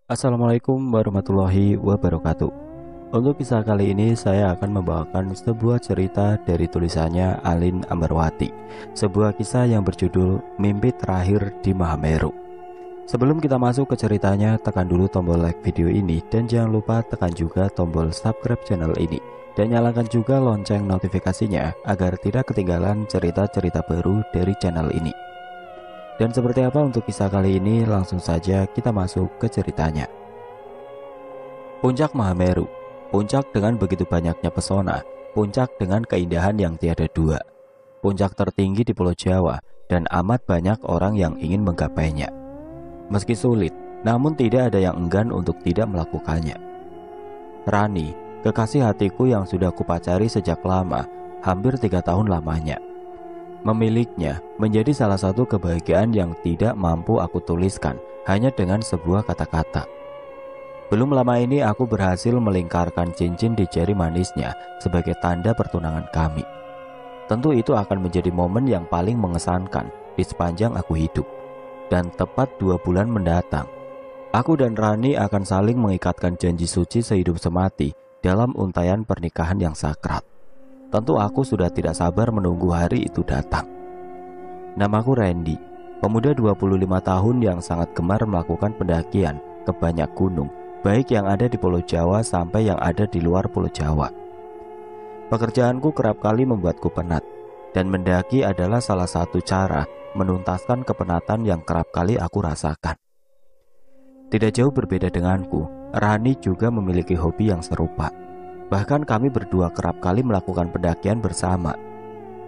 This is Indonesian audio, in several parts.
Assalamualaikum warahmatullahi wabarakatuh. Untuk kisah kali ini saya akan membawakan sebuah cerita dari tulisannya Alin Ambarwati. Sebuah kisah yang berjudul Mimpi Terakhir di Mahameru. Sebelum kita masuk ke ceritanya, tekan dulu tombol like video ini dan jangan lupa tekan juga tombol subscribe channel ini dan nyalakan juga lonceng notifikasinya agar tidak ketinggalan cerita-cerita baru dari channel ini. Dan seperti apa untuk kisah kali ini, langsung saja kita masuk ke ceritanya. Puncak Mahameru, puncak dengan begitu banyaknya pesona, puncak dengan keindahan yang tiada dua, puncak tertinggi di Pulau Jawa dan amat banyak orang yang ingin menggapainya. Meski sulit, namun tidak ada yang enggan untuk tidak melakukannya. Rani, kekasih hatiku yang sudah kupacari sejak lama, hampir 3 tahun lamanya. Memilikinya menjadi salah satu kebahagiaan yang tidak mampu aku tuliskan hanya dengan sebuah kata-kata. Belum lama ini aku berhasil melingkarkan cincin di jari manisnya sebagai tanda pertunangan kami. Tentu itu akan menjadi momen yang paling mengesankan di sepanjang aku hidup. Dan tepat 2 bulan mendatang, aku dan Rani akan saling mengikatkan janji suci sehidup semati dalam untayan pernikahan yang sakral. Tentu aku sudah tidak sabar menunggu hari itu datang. Namaku Randy, pemuda 25 tahun yang sangat gemar melakukan pendakian ke banyak gunung, baik yang ada di Pulau Jawa sampai yang ada di luar Pulau Jawa. Pekerjaanku kerap kali membuatku penat, dan mendaki adalah salah satu cara menuntaskan kepenatan yang kerap kali aku rasakan. Tidak jauh berbeda denganku, Rani juga memiliki hobi yang serupa. Bahkan kami berdua kerap kali melakukan pendakian bersama.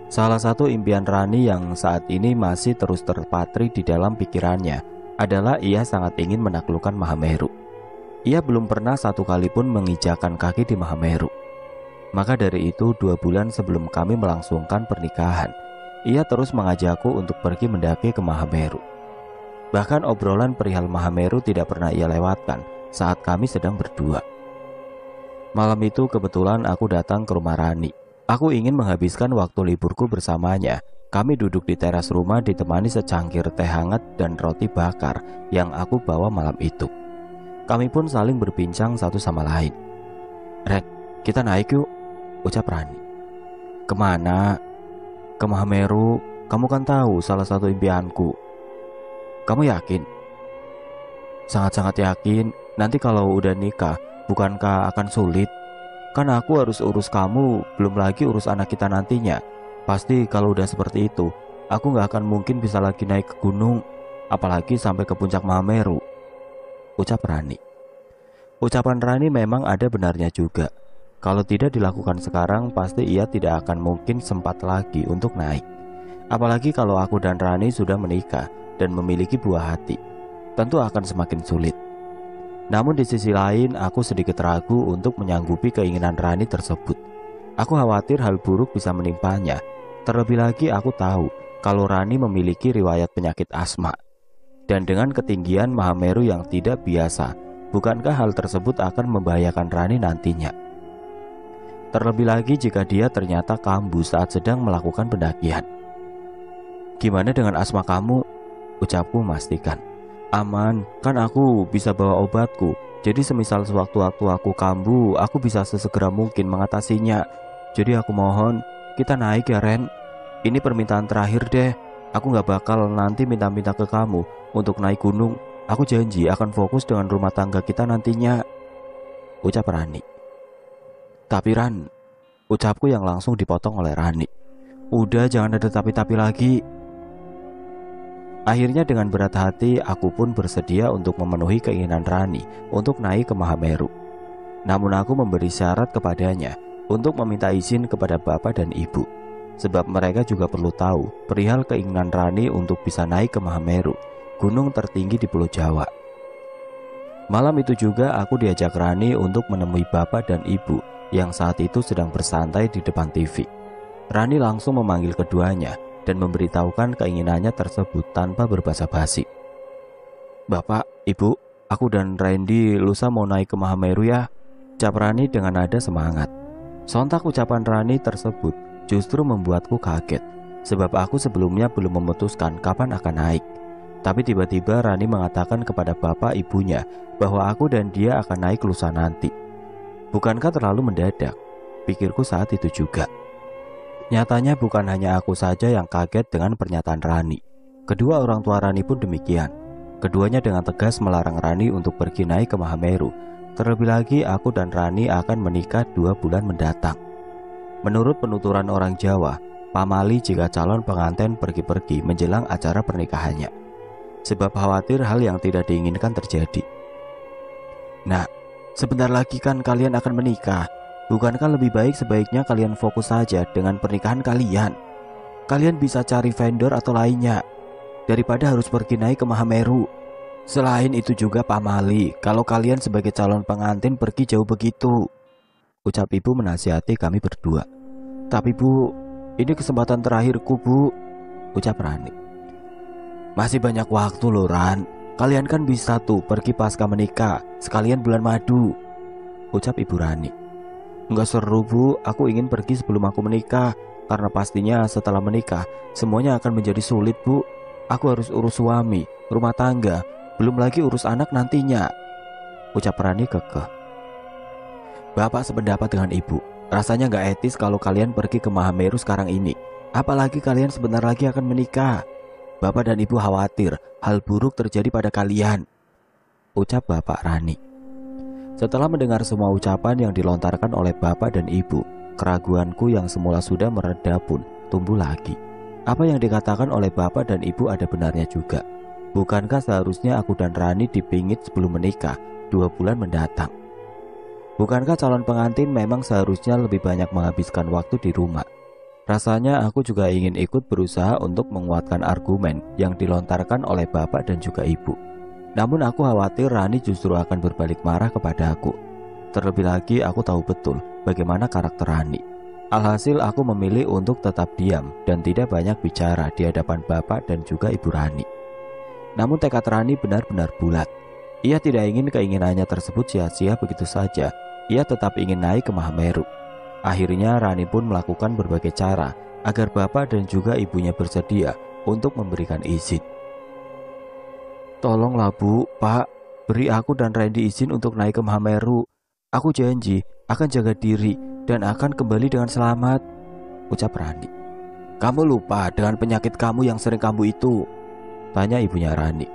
Salah satu impian Rani yang saat ini masih terus terpatri di dalam pikirannya adalah ia sangat ingin menaklukkan Mahameru. Ia belum pernah satu kali pun menginjakan kaki di Mahameru. Maka dari itu 2 bulan sebelum kami melangsungkan pernikahan, ia terus mengajakku untuk pergi mendaki ke Mahameru. Bahkan obrolan perihal Mahameru tidak pernah ia lewatkan saat kami sedang berdua. Malam itu kebetulan aku datang ke rumah Rani. Aku ingin menghabiskan waktu liburku bersamanya. Kami duduk di teras rumah ditemani secangkir teh hangat dan roti bakar yang aku bawa malam itu. Kami pun saling berbincang satu sama lain. "Ren, kita naik yuk," ucap Rani. "Kemana?" "Ke Mahameru, kamu kan tahu salah satu impianku." "Kamu yakin?" "Sangat-sangat yakin. Nanti kalau udah nikah, bukankah akan sulit? Kan aku harus urus kamu, belum lagi urus anak kita nantinya. Pasti kalau udah seperti itu, aku gak akan mungkin bisa lagi naik ke gunung, apalagi sampai ke puncak Mahameru," ucap Rani. Ucapan Rani memang ada benarnya juga. Kalau tidak dilakukan sekarang, pasti ia tidak akan mungkin sempat lagi untuk naik. Apalagi kalau aku dan Rani sudah menikah dan memiliki buah hati, tentu akan semakin sulit. Namun di sisi lain aku sedikit ragu untuk menyanggupi keinginan Rani tersebut. Aku khawatir hal buruk bisa menimpanya. Terlebih lagi aku tahu kalau Rani memiliki riwayat penyakit asma. Dan dengan ketinggian Mahameru yang tidak biasa, bukankah hal tersebut akan membahayakan Rani nantinya? Terlebih lagi jika dia ternyata kambuh saat sedang melakukan pendakian. "Gimana dengan asma kamu?" ucapku memastikan. "Aman, kan aku bisa bawa obatku. Jadi semisal sewaktu-waktu aku kambuh, aku bisa sesegera mungkin mengatasinya. Jadi aku mohon, kita naik ya Ren. Ini permintaan terakhir deh. Aku gak bakal nanti minta-minta ke kamu untuk naik gunung. Aku janji akan fokus dengan rumah tangga kita nantinya," ucap Rani. "Tapi Ran," ucapku yang langsung dipotong oleh Rani. "Udah, jangan ada tapi-tapi lagi." Akhirnya dengan berat hati aku pun bersedia untuk memenuhi keinginan Rani untuk naik ke Mahameru. Namun aku memberi syarat kepadanya untuk meminta izin kepada bapak dan ibu, sebab mereka juga perlu tahu perihal keinginan Rani untuk bisa naik ke Mahameru, gunung tertinggi di Pulau Jawa. Malam itu juga aku diajak Rani untuk menemui bapak dan ibu yang saat itu sedang bersantai di depan TV. Rani langsung memanggil keduanya dan memberitahukan keinginannya tersebut tanpa berbasa-basi. "Bapak, Ibu, aku dan Randy lusa mau naik ke Mahameru ya," ucap Rani dengan nada semangat. Sontak ucapan Rani tersebut justru membuatku kaget, sebab aku sebelumnya belum memutuskan kapan akan naik. Tapi tiba-tiba Rani mengatakan kepada bapak ibunya bahwa aku dan dia akan naik lusa nanti. Bukankah terlalu mendadak? Pikirku saat itu juga. Nyatanya bukan hanya aku saja yang kaget dengan pernyataan Rani. Kedua orang tua Rani pun demikian. Keduanya dengan tegas melarang Rani untuk pergi naik ke Mahameru. Terlebih lagi aku dan Rani akan menikah 2 bulan mendatang. Menurut penuturan orang Jawa, pamali jika calon pengantin pergi-pergi menjelang acara pernikahannya, sebab khawatir hal yang tidak diinginkan terjadi. Nah, sebentar lagi kan kalian akan menikah. Bukankah lebih baik sebaiknya kalian fokus saja dengan pernikahan kalian? Kalian bisa cari vendor atau lainnya daripada harus pergi naik ke Mahameru. Selain itu juga pamali, kalau kalian sebagai calon pengantin pergi jauh begitu, ucap ibu menasihati kami berdua. Tapi bu, ini kesempatan terakhirku bu, ucap Rani. Masih banyak waktu loh Ran. Kalian kan bisa tuh pergi pasca menikah, sekalian bulan madu, ucap ibu Rani. Enggak seru bu, aku ingin pergi sebelum aku menikah. Karena pastinya setelah menikah semuanya akan menjadi sulit bu. Aku harus urus suami, rumah tangga, belum lagi urus anak nantinya, ucap Rani kekeh. Bapak sependapat dengan ibu. Rasanya gak etis kalau kalian pergi ke Mahameru sekarang ini. Apalagi kalian sebentar lagi akan menikah. Bapak dan ibu khawatir hal buruk terjadi pada kalian, ucap bapak Rani. Setelah mendengar semua ucapan yang dilontarkan oleh bapak dan ibu, keraguanku yang semula sudah mereda pun tumbuh lagi. Apa yang dikatakan oleh bapak dan ibu ada benarnya juga. Bukankah seharusnya aku dan Rani dipingit sebelum menikah 2 bulan mendatang? Bukankah calon pengantin memang seharusnya lebih banyak menghabiskan waktu di rumah? Rasanya aku juga ingin ikut berusaha untuk menguatkan argumen yang dilontarkan oleh bapak dan juga ibu. Namun aku khawatir Rani justru akan berbalik marah kepada aku. Terlebih lagi aku tahu betul bagaimana karakter Rani. Alhasil aku memilih untuk tetap diam dan tidak banyak bicara di hadapan bapak dan juga ibu Rani. Namun tekad Rani benar-benar bulat. Ia tidak ingin keinginannya tersebut sia-sia begitu saja. Ia tetap ingin naik ke Mahameru. Akhirnya Rani pun melakukan berbagai cara agar bapak dan juga ibunya bersedia untuk memberikan izin. Tolonglah bu, pak, beri aku dan Randy izin untuk naik ke Mahameru. Aku janji akan jaga diri dan akan kembali dengan selamat, ucap Rani. Kamu lupa dengan penyakit kamu yang sering kambuh itu? Tanya ibunya Rani.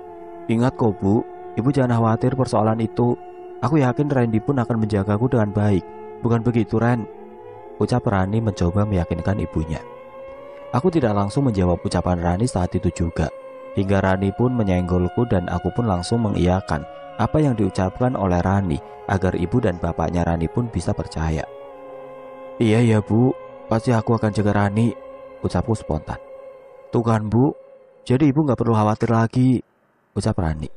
Ingat kok bu, ibu jangan khawatir persoalan itu. Aku yakin Randy pun akan menjagaku dengan baik. Bukan begitu Ren? Ucap Rani mencoba meyakinkan ibunya. Aku tidak langsung menjawab ucapan Rani saat itu juga. Hingga Rani pun menyenggolku dan aku pun langsung mengiyakan apa yang diucapkan oleh Rani agar ibu dan bapaknya Rani pun bisa percaya. Iya ya bu, pasti aku akan jaga Rani, ucapku spontan. Tuh kan bu, jadi ibu gak perlu khawatir lagi, ucap Rani.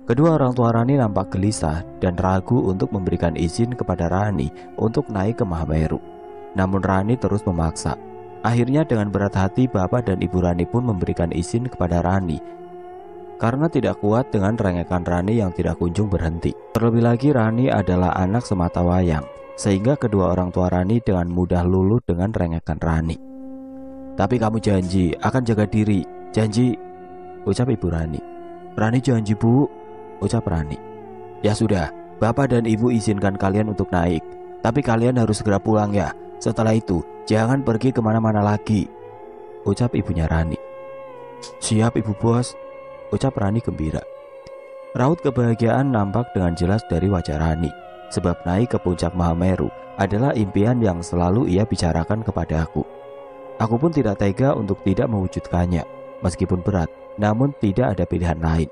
Kedua orang tua Rani nampak gelisah dan ragu untuk memberikan izin kepada Rani untuk naik ke Mahameru. Namun Rani terus memaksa. Akhirnya dengan berat hati bapak dan ibu Rani pun memberikan izin kepada Rani karena tidak kuat dengan rengekan Rani yang tidak kunjung berhenti. Terlebih lagi Rani adalah anak semata wayang, sehingga kedua orang tua Rani dengan mudah luluh dengan rengekan Rani. Tapi kamu janji akan jaga diri, janji, ucap ibu Rani. Rani janji bu, ucap Rani. Ya sudah, bapak dan ibu izinkan kalian untuk naik, tapi kalian harus segera pulang ya. Setelah itu jangan pergi kemana-mana lagi, ucap ibunya Rani. Siap ibu bos, ucap Rani gembira. Raut kebahagiaan nampak dengan jelas dari wajah Rani, sebab naik ke puncak Mahameru adalah impian yang selalu ia bicarakan kepada aku. Aku pun tidak tega untuk tidak mewujudkannya, meskipun berat, namun tidak ada pilihan lain.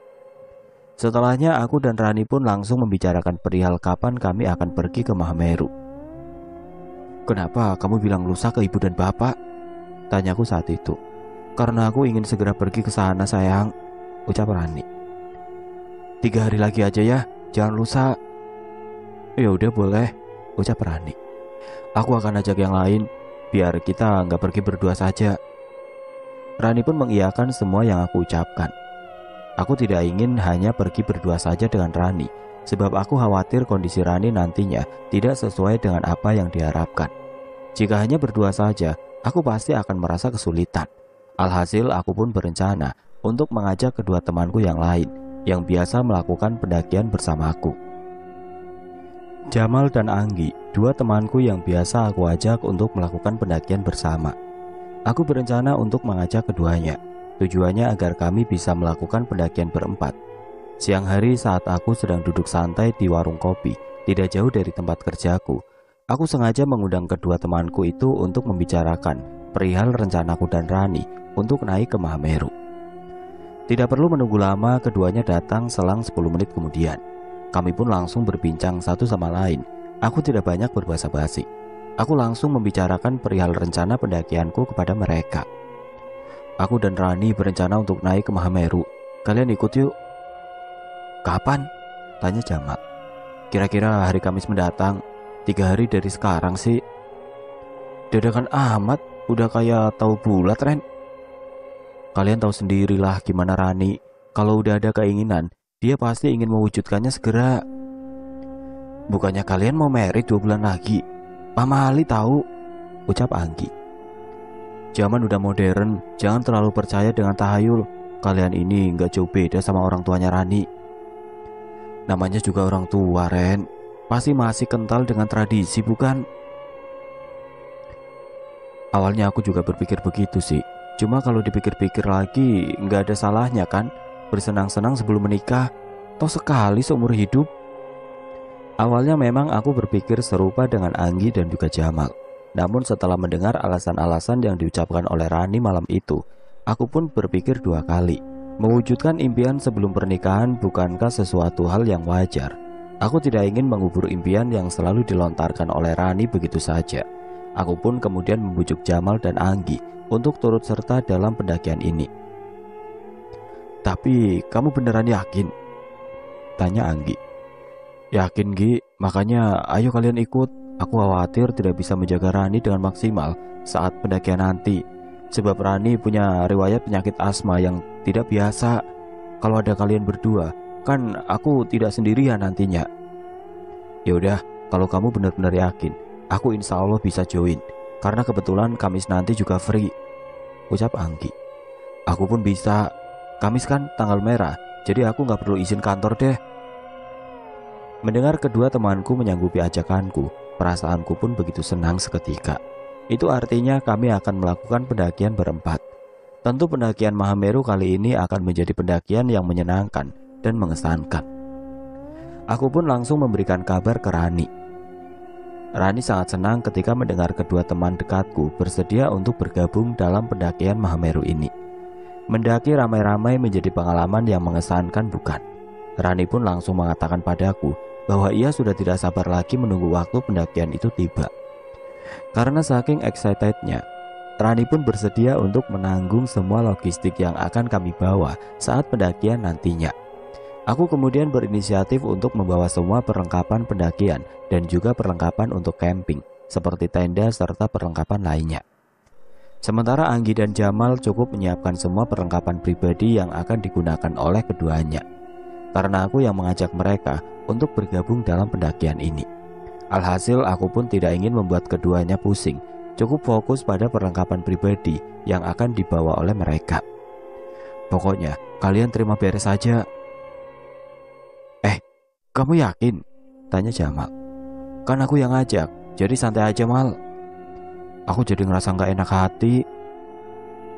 Setelahnya aku dan Rani pun langsung membicarakan perihal kapan kami akan pergi ke Mahameru. Kenapa kamu bilang lusa ke ibu dan bapak? Tanyaku saat itu. Karena aku ingin segera pergi ke sana sayang, ucap Rani. 3 hari lagi aja ya, jangan lusa. Ya udah boleh, ucap Rani. Aku akan ajak yang lain, biar kita nggak pergi berdua saja. Rani pun mengiyakan semua yang aku ucapkan. Aku tidak ingin hanya pergi berdua saja dengan Rani, sebab aku khawatir kondisi Rani nantinya tidak sesuai dengan apa yang diharapkan. Jika hanya berdua saja, aku pasti akan merasa kesulitan. Alhasil aku pun berencana untuk mengajak kedua temanku yang lain yang biasa melakukan pendakian bersamaku. Jamal dan Anggi, dua temanku yang biasa aku ajak untuk melakukan pendakian bersama. Aku berencana untuk mengajak keduanya. Tujuannya agar kami bisa melakukan pendakian berempat. Siang hari saat aku sedang duduk santai di warung kopi, tidak jauh dari tempat kerjaku, aku sengaja mengundang kedua temanku itu untuk membicarakan perihal rencanaku dan Rani untuk naik ke Mahameru. Tidak perlu menunggu lama, keduanya datang selang 10 menit kemudian. Kami pun langsung berbincang satu sama lain. Aku tidak banyak berbasa-basi. Aku langsung membicarakan perihal rencana pendakianku kepada mereka. Aku dan Rani berencana untuk naik ke Mahameru. Kalian ikut yuk. Kapan? Tanya Jamal. Kira-kira hari Kamis mendatang. 3 hari dari sekarang sih. Dadakan amat, udah kayak tahu bulat, Ren. Kalian tahu sendirilah gimana Rani. Kalau udah ada keinginan, dia pasti ingin mewujudkannya segera. Bukannya kalian mau married 2 bulan lagi? Mama Ali tahu, ucap Anggi. Zaman udah modern, jangan terlalu percaya dengan tahayul. Kalian ini nggak jauh beda sama orang tuanya Rani. Namanya juga orang tua, Ren. Pasti masih kental dengan tradisi, bukan? Awalnya aku juga berpikir begitu sih. Cuma kalau dipikir-pikir lagi, nggak ada salahnya kan bersenang-senang sebelum menikah. Toh sekali seumur hidup. Awalnya memang aku berpikir serupa dengan Anggi dan juga Jamal. Namun setelah mendengar alasan-alasan yang diucapkan oleh Rani malam itu, aku pun berpikir 2 kali. Mewujudkan impian sebelum pernikahan bukankah sesuatu hal yang wajar? Aku tidak ingin mengubur impian yang selalu dilontarkan oleh Rani begitu saja. Aku pun kemudian membujuk Jamal dan Anggi untuk turut serta dalam pendakian ini. Tapi kamu beneran yakin? Tanya Anggi. Yakin, Gi, makanya ayo kalian ikut. Aku khawatir tidak bisa menjaga Rani dengan maksimal saat pendakian nanti. Sebab Rani punya riwayat penyakit asma yang tidak biasa. Kalau ada kalian berdua, kan aku tidak sendirian nantinya. Ya udah, kalau kamu benar-benar yakin, aku insya Allah bisa join. Karena kebetulan Kamis nanti juga free, ucap Anggi. Aku pun bisa. Kamis kan tanggal merah, jadi aku gak perlu izin kantor deh. Mendengar kedua temanku menyanggupi ajakanku, perasaanku pun begitu senang seketika. Itu artinya kami akan melakukan pendakian berempat. Tentu pendakian Mahameru kali ini akan menjadi pendakian yang menyenangkan dan mengesankan. Aku pun langsung memberikan kabar ke Rani. Rani sangat senang ketika mendengar kedua teman dekatku bersedia untuk bergabung dalam pendakian Mahameru ini. Mendaki ramai-ramai menjadi pengalaman yang mengesankan, bukan? Rani pun langsung mengatakan padaku bahwa ia sudah tidak sabar lagi menunggu waktu pendakian itu tiba. Karena saking excitednya, Rani pun bersedia untuk menanggung semua logistik yang akan kami bawa saat pendakian nantinya. Aku kemudian berinisiatif untuk membawa semua perlengkapan pendakian dan juga perlengkapan untuk camping, seperti tenda serta perlengkapan lainnya. Sementara Anggi dan Jamal cukup menyiapkan semua perlengkapan pribadi yang akan digunakan oleh keduanya. Karena aku yang mengajak mereka untuk bergabung dalam pendakian ini. Alhasil aku pun tidak ingin membuat keduanya pusing, cukup fokus pada perlengkapan pribadi yang akan dibawa oleh mereka. Pokoknya kalian terima beres saja. Kamu yakin? Tanya Jamal. Kan aku yang ngajak, jadi santai aja, Mal. Aku jadi ngerasa gak enak hati.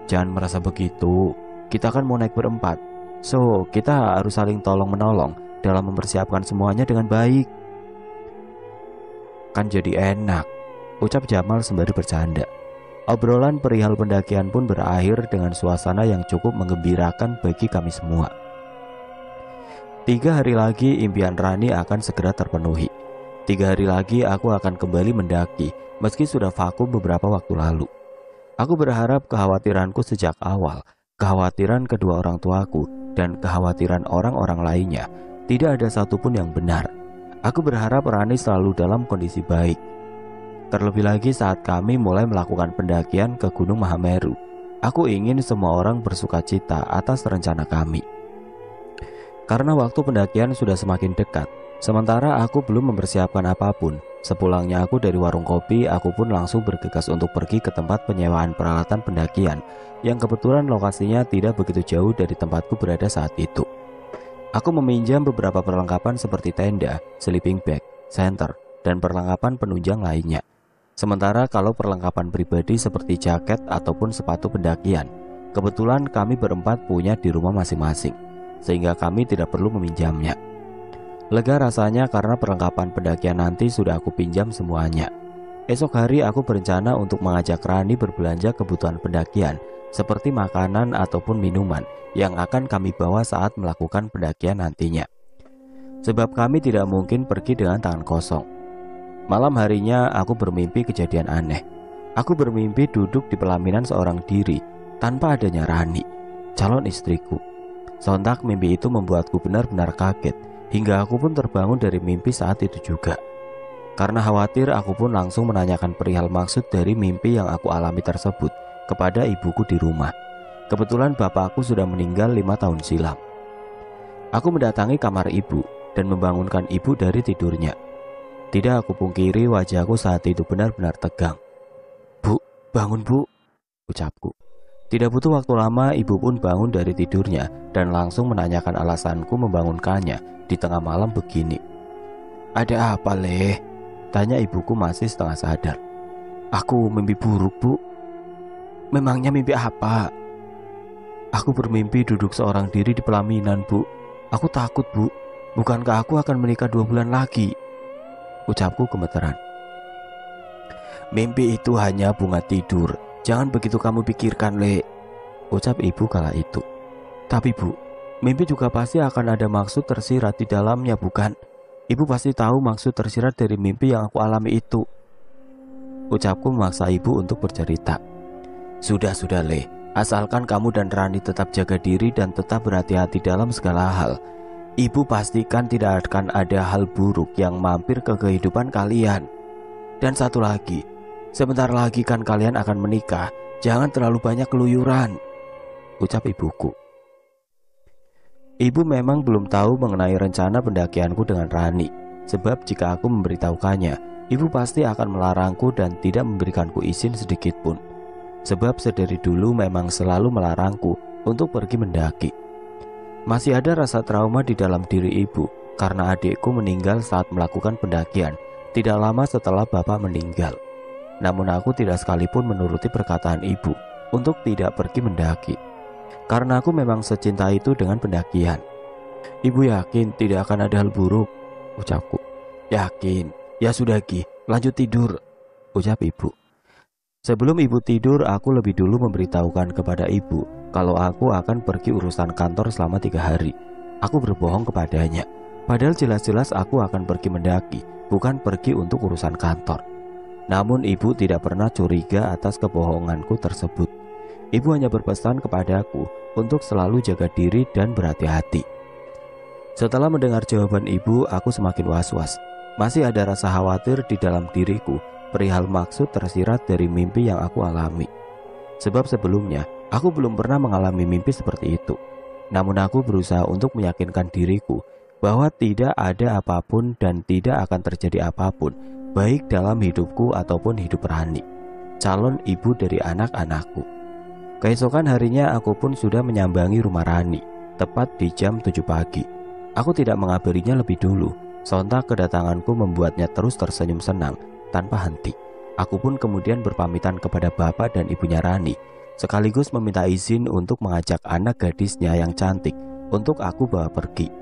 Jangan merasa begitu, kita kan mau naik berempat. So kita harus saling tolong-menolong dalam mempersiapkan semuanya dengan baik. Kan jadi enak, ucap Jamal sembari bercanda. Obrolan perihal pendakian pun berakhir dengan suasana yang cukup menggembirakan bagi kami semua. 3 hari lagi impian Rani akan segera terpenuhi. 3 hari lagi aku akan kembali mendaki, meski sudah vakum beberapa waktu lalu. Aku berharap kekhawatiranku sejak awal, kekhawatiran kedua orang tuaku, dan kekhawatiran orang-orang lainnya, tidak ada satupun yang benar. Aku berharap Rani selalu dalam kondisi baik. Terlebih lagi saat kami mulai melakukan pendakian ke Gunung Mahameru, aku ingin semua orang bersukacita atas rencana kami. Karena waktu pendakian sudah semakin dekat, Sementara aku belum mempersiapkan apapun. Sepulangnya aku dari warung kopi, aku pun langsung bergegas untuk pergi ke tempat penyewaan peralatan pendakian yang kebetulan lokasinya tidak begitu jauh dari tempatku berada saat itu. Aku meminjam beberapa perlengkapan seperti tenda, sleeping bag, senter, dan perlengkapan penunjang lainnya. Sementara kalau perlengkapan pribadi seperti jaket ataupun sepatu pendakian, kebetulan kami berempat punya di rumah masing-masing, sehingga kami tidak perlu meminjamnya. Lega rasanya karena perlengkapan pendakian nanti sudah aku pinjam semuanya. Esok hari aku berencana untuk mengajak Rani berbelanja kebutuhan pendakian seperti makanan ataupun minuman yang akan kami bawa saat melakukan pendakian nantinya. Sebab kami tidak mungkin pergi dengan tangan kosong. Malam harinya aku bermimpi kejadian aneh. Aku bermimpi duduk di pelaminan seorang diri tanpa adanya Rani, calon istriku. Sontak mimpi itu membuatku benar-benar kaget. Hingga aku pun terbangun dari mimpi saat itu juga. Karena khawatir, aku pun langsung menanyakan perihal maksud dari mimpi yang aku alami tersebut kepada ibuku di rumah. Kebetulan bapakku sudah meninggal 5 tahun silam. Aku mendatangi kamar ibu dan membangunkan ibu dari tidurnya. Tidak aku pungkiri, wajahku saat itu benar-benar tegang. "Bu, bangun bu," ucapku. Tidak butuh waktu lama, ibu pun bangun dari tidurnya dan langsung menanyakan alasanku membangunkannya di tengah malam begini. "Ada apa, Leh?" tanya ibuku masih setengah sadar. "Aku mimpi buruk, Bu." "Memangnya mimpi apa?" "Aku bermimpi duduk seorang diri di pelaminan, Bu. Aku takut, Bu. Bukankah aku akan menikah 2 bulan lagi?" ucapku gemeteran. "Mimpi itu hanya bunga tidur. Jangan begitu kamu pikirkan, Le," ucap ibu kala itu. "Tapi Bu, mimpi juga pasti akan ada maksud tersirat di dalamnya, bukan? Ibu pasti tahu maksud tersirat dari mimpi yang aku alami itu," ucapku memaksa ibu untuk bercerita. Sudah, Le. Asalkan kamu dan Rani tetap jaga diri dan tetap berhati-hati dalam segala hal. Ibu pastikan tidak akan ada hal buruk yang mampir ke kehidupan kalian. Dan satu lagi, sebentar lagi kan kalian akan menikah. Jangan terlalu banyak keluyuran," ucap ibuku. Ibu memang belum tahu mengenai rencana pendakianku dengan Rani. Sebab jika aku memberitahukannya, ibu pasti akan melarangku dan tidak memberikanku izin sedikit pun. Sebab sedari dulu memang selalu melarangku untuk pergi mendaki. Masih ada rasa trauma di dalam diri ibu karena adikku meninggal saat melakukan pendakian tidak lama setelah bapak meninggal. Namun aku tidak sekalipun menuruti perkataan ibu untuk tidak pergi mendaki, karena aku memang secinta itu dengan pendakian. "Ibu yakin tidak akan ada hal buruk?" ucapku. "Yakin." "Ya sudah Ki, lanjut tidur," ucap ibu. Sebelum ibu tidur, aku lebih dulu memberitahukan kepada ibu kalau aku akan pergi urusan kantor selama 3 hari. Aku berbohong kepadanya, padahal jelas-jelas aku akan pergi mendaki, bukan pergi untuk urusan kantor. Namun ibu tidak pernah curiga atas kebohonganku tersebut. Ibu hanya berpesan kepadaku untuk selalu jaga diri dan berhati-hati. Setelah mendengar jawaban ibu, aku semakin was-was. Masih ada rasa khawatir di dalam diriku perihal maksud tersirat dari mimpi yang aku alami. Sebab sebelumnya aku belum pernah mengalami mimpi seperti itu. Namun aku berusaha untuk meyakinkan diriku bahwa tidak ada apapun dan tidak akan terjadi apapun, baik dalam hidupku ataupun hidup Rani, calon ibu dari anak-anakku. Keesokan harinya aku pun sudah menyambangi rumah Rani, tepat di jam 7 pagi. Aku tidak mengabarinya lebih dulu. Sontak kedatanganku membuatnya terus tersenyum senang tanpa henti. Aku pun kemudian berpamitan kepada bapak dan ibunya Rani, sekaligus meminta izin untuk mengajak anak gadisnya yang cantik untuk aku bawa pergi.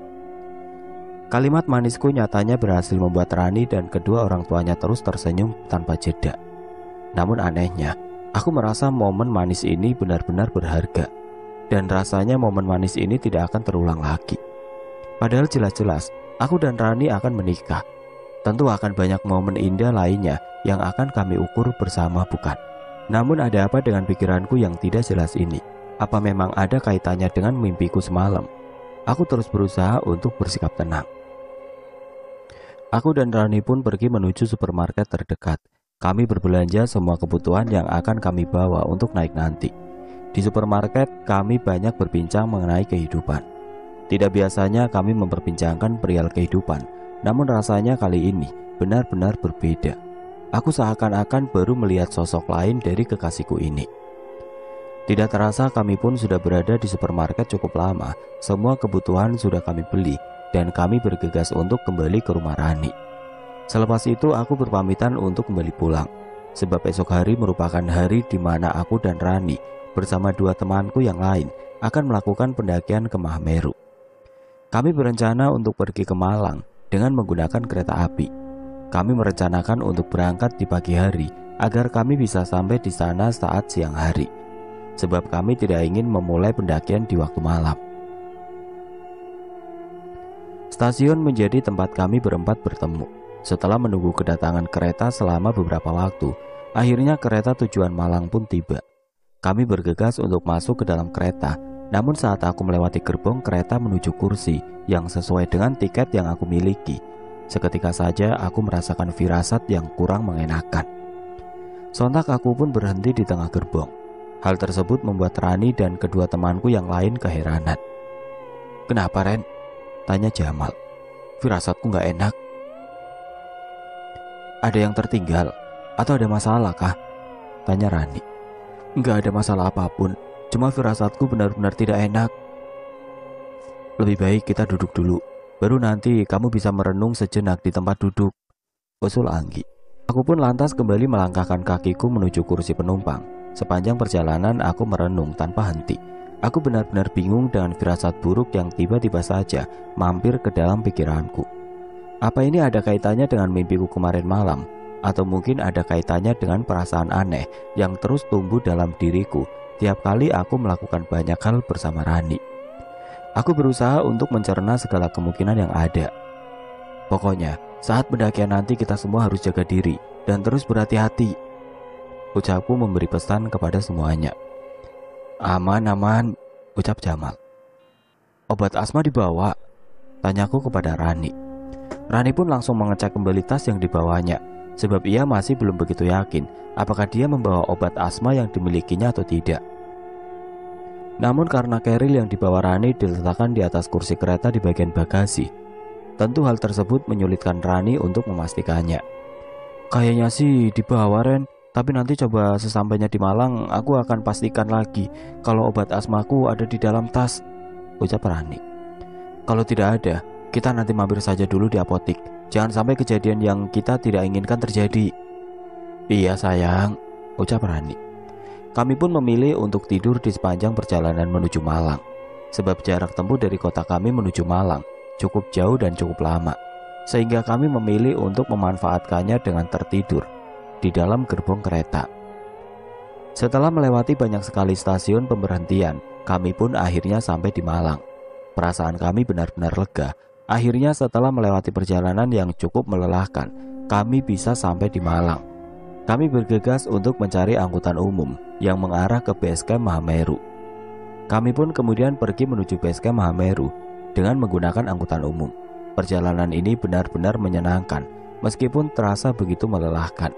Kalimat manisku nyatanya berhasil membuat Rani dan kedua orang tuanya terus tersenyum tanpa jeda. Namun anehnya, aku merasa momen manis ini benar-benar berharga, dan rasanya momen manis ini tidak akan terulang lagi. Padahal jelas-jelas aku dan Rani akan menikah. Tentu akan banyak momen indah lainnya yang akan kami ukur bersama, bukan? Namun ada apa dengan pikiranku yang tidak jelas ini? Apa memang ada kaitannya dengan mimpiku semalam? Aku terus berusaha untuk bersikap tenang. Aku dan Rani pun pergi menuju supermarket terdekat. Kami berbelanja semua kebutuhan yang akan kami bawa untuk naik nanti. Di supermarket kami banyak berbincang mengenai kehidupan. Tidak biasanya kami memperbincangkan perihal kehidupan, namun rasanya kali ini benar-benar berbeda. Aku seakan-akan baru melihat sosok lain dari kekasihku ini. Tidak terasa kami pun sudah berada di supermarket cukup lama. Semua kebutuhan sudah kami beli dan kami bergegas untuk kembali ke rumah Rani. Selepas itu aku berpamitan untuk kembali pulang, sebab esok hari merupakan hari di mana aku dan Rani bersama dua temanku yang lain akan melakukan pendakian ke Mahameru. Kami berencana untuk pergi ke Malang dengan menggunakan kereta api. Kami merencanakan untuk berangkat di pagi hari agar kami bisa sampai di sana saat siang hari, sebab kami tidak ingin memulai pendakian di waktu malam. Stasiun menjadi tempat kami berempat bertemu. Setelah menunggu kedatangan kereta selama beberapa waktu, akhirnya kereta tujuan Malang pun tiba. Kami bergegas untuk masuk ke dalam kereta, namun saat aku melewati gerbong kereta menuju kursi yang sesuai dengan tiket yang aku miliki, seketika saja aku merasakan firasat yang kurang mengenakan. Sontak aku pun berhenti di tengah gerbong. Hal tersebut membuat Rani dan kedua temanku yang lain keheranan. "Kenapa, Ren?" tanya Jamal. "Firasatku gak enak." "Ada yang tertinggal atau ada masalah kah?" tanya Rani. "Nggak ada masalah apapun, cuma firasatku benar-benar tidak enak." "Lebih baik kita duduk dulu, baru nanti kamu bisa merenung sejenak di tempat duduk," usul Anggi. Aku pun lantas kembali melangkahkan kakiku menuju kursi penumpang. Sepanjang perjalanan aku merenung tanpa henti. Aku benar-benar bingung dengan firasat buruk yang tiba-tiba saja mampir ke dalam pikiranku. Apa ini ada kaitannya dengan mimpiku kemarin malam? Atau mungkin ada kaitannya dengan perasaan aneh yang terus tumbuh dalam diriku tiap kali aku melakukan banyak hal bersama Rani. Aku berusaha untuk mencerna segala kemungkinan yang ada. "Pokoknya saat pendakian nanti kita semua harus jaga diri dan terus berhati-hati," ucapku memberi pesan kepada semuanya. Aman," ucap Jamal. "Obat asma dibawa?" tanyaku kepada Rani. Rani pun langsung mengecek kembali tas yang dibawanya, sebab ia masih belum begitu yakin apakah dia membawa obat asma yang dimilikinya atau tidak. Namun karena keril yang dibawa Rani diletakkan di atas kursi kereta di bagian bagasi, tentu hal tersebut menyulitkan Rani untuk memastikannya. "Kayaknya sih dibawa, Ren. Tapi nanti coba sesampainya di Malang aku akan pastikan lagi kalau obat asmaku ada di dalam tas," ucap Rani. "Kalau tidak ada, kita nanti mampir saja dulu di apotik. Jangan sampai kejadian yang kita tidak inginkan terjadi." "Iya sayang," ucap Rani. Kami pun memilih untuk tidur di sepanjang perjalanan menuju Malang, sebab jarak tempuh dari kota kami menuju Malang cukup jauh dan cukup lama, sehingga kami memilih untuk memanfaatkannya dengan tertidur di dalam gerbong kereta. Setelah melewati banyak sekali stasiun pemberhentian, kami pun akhirnya sampai di Malang. Perasaan kami benar-benar lega. Akhirnya setelah melewati perjalanan yang cukup melelahkan, kami bisa sampai di Malang. Kami bergegas untuk mencari angkutan umum yang mengarah ke base camp Mahameru. Kami pun kemudian pergi menuju base camp Mahameru dengan menggunakan angkutan umum. Perjalanan ini benar-benar menyenangkan, meskipun terasa begitu melelahkan.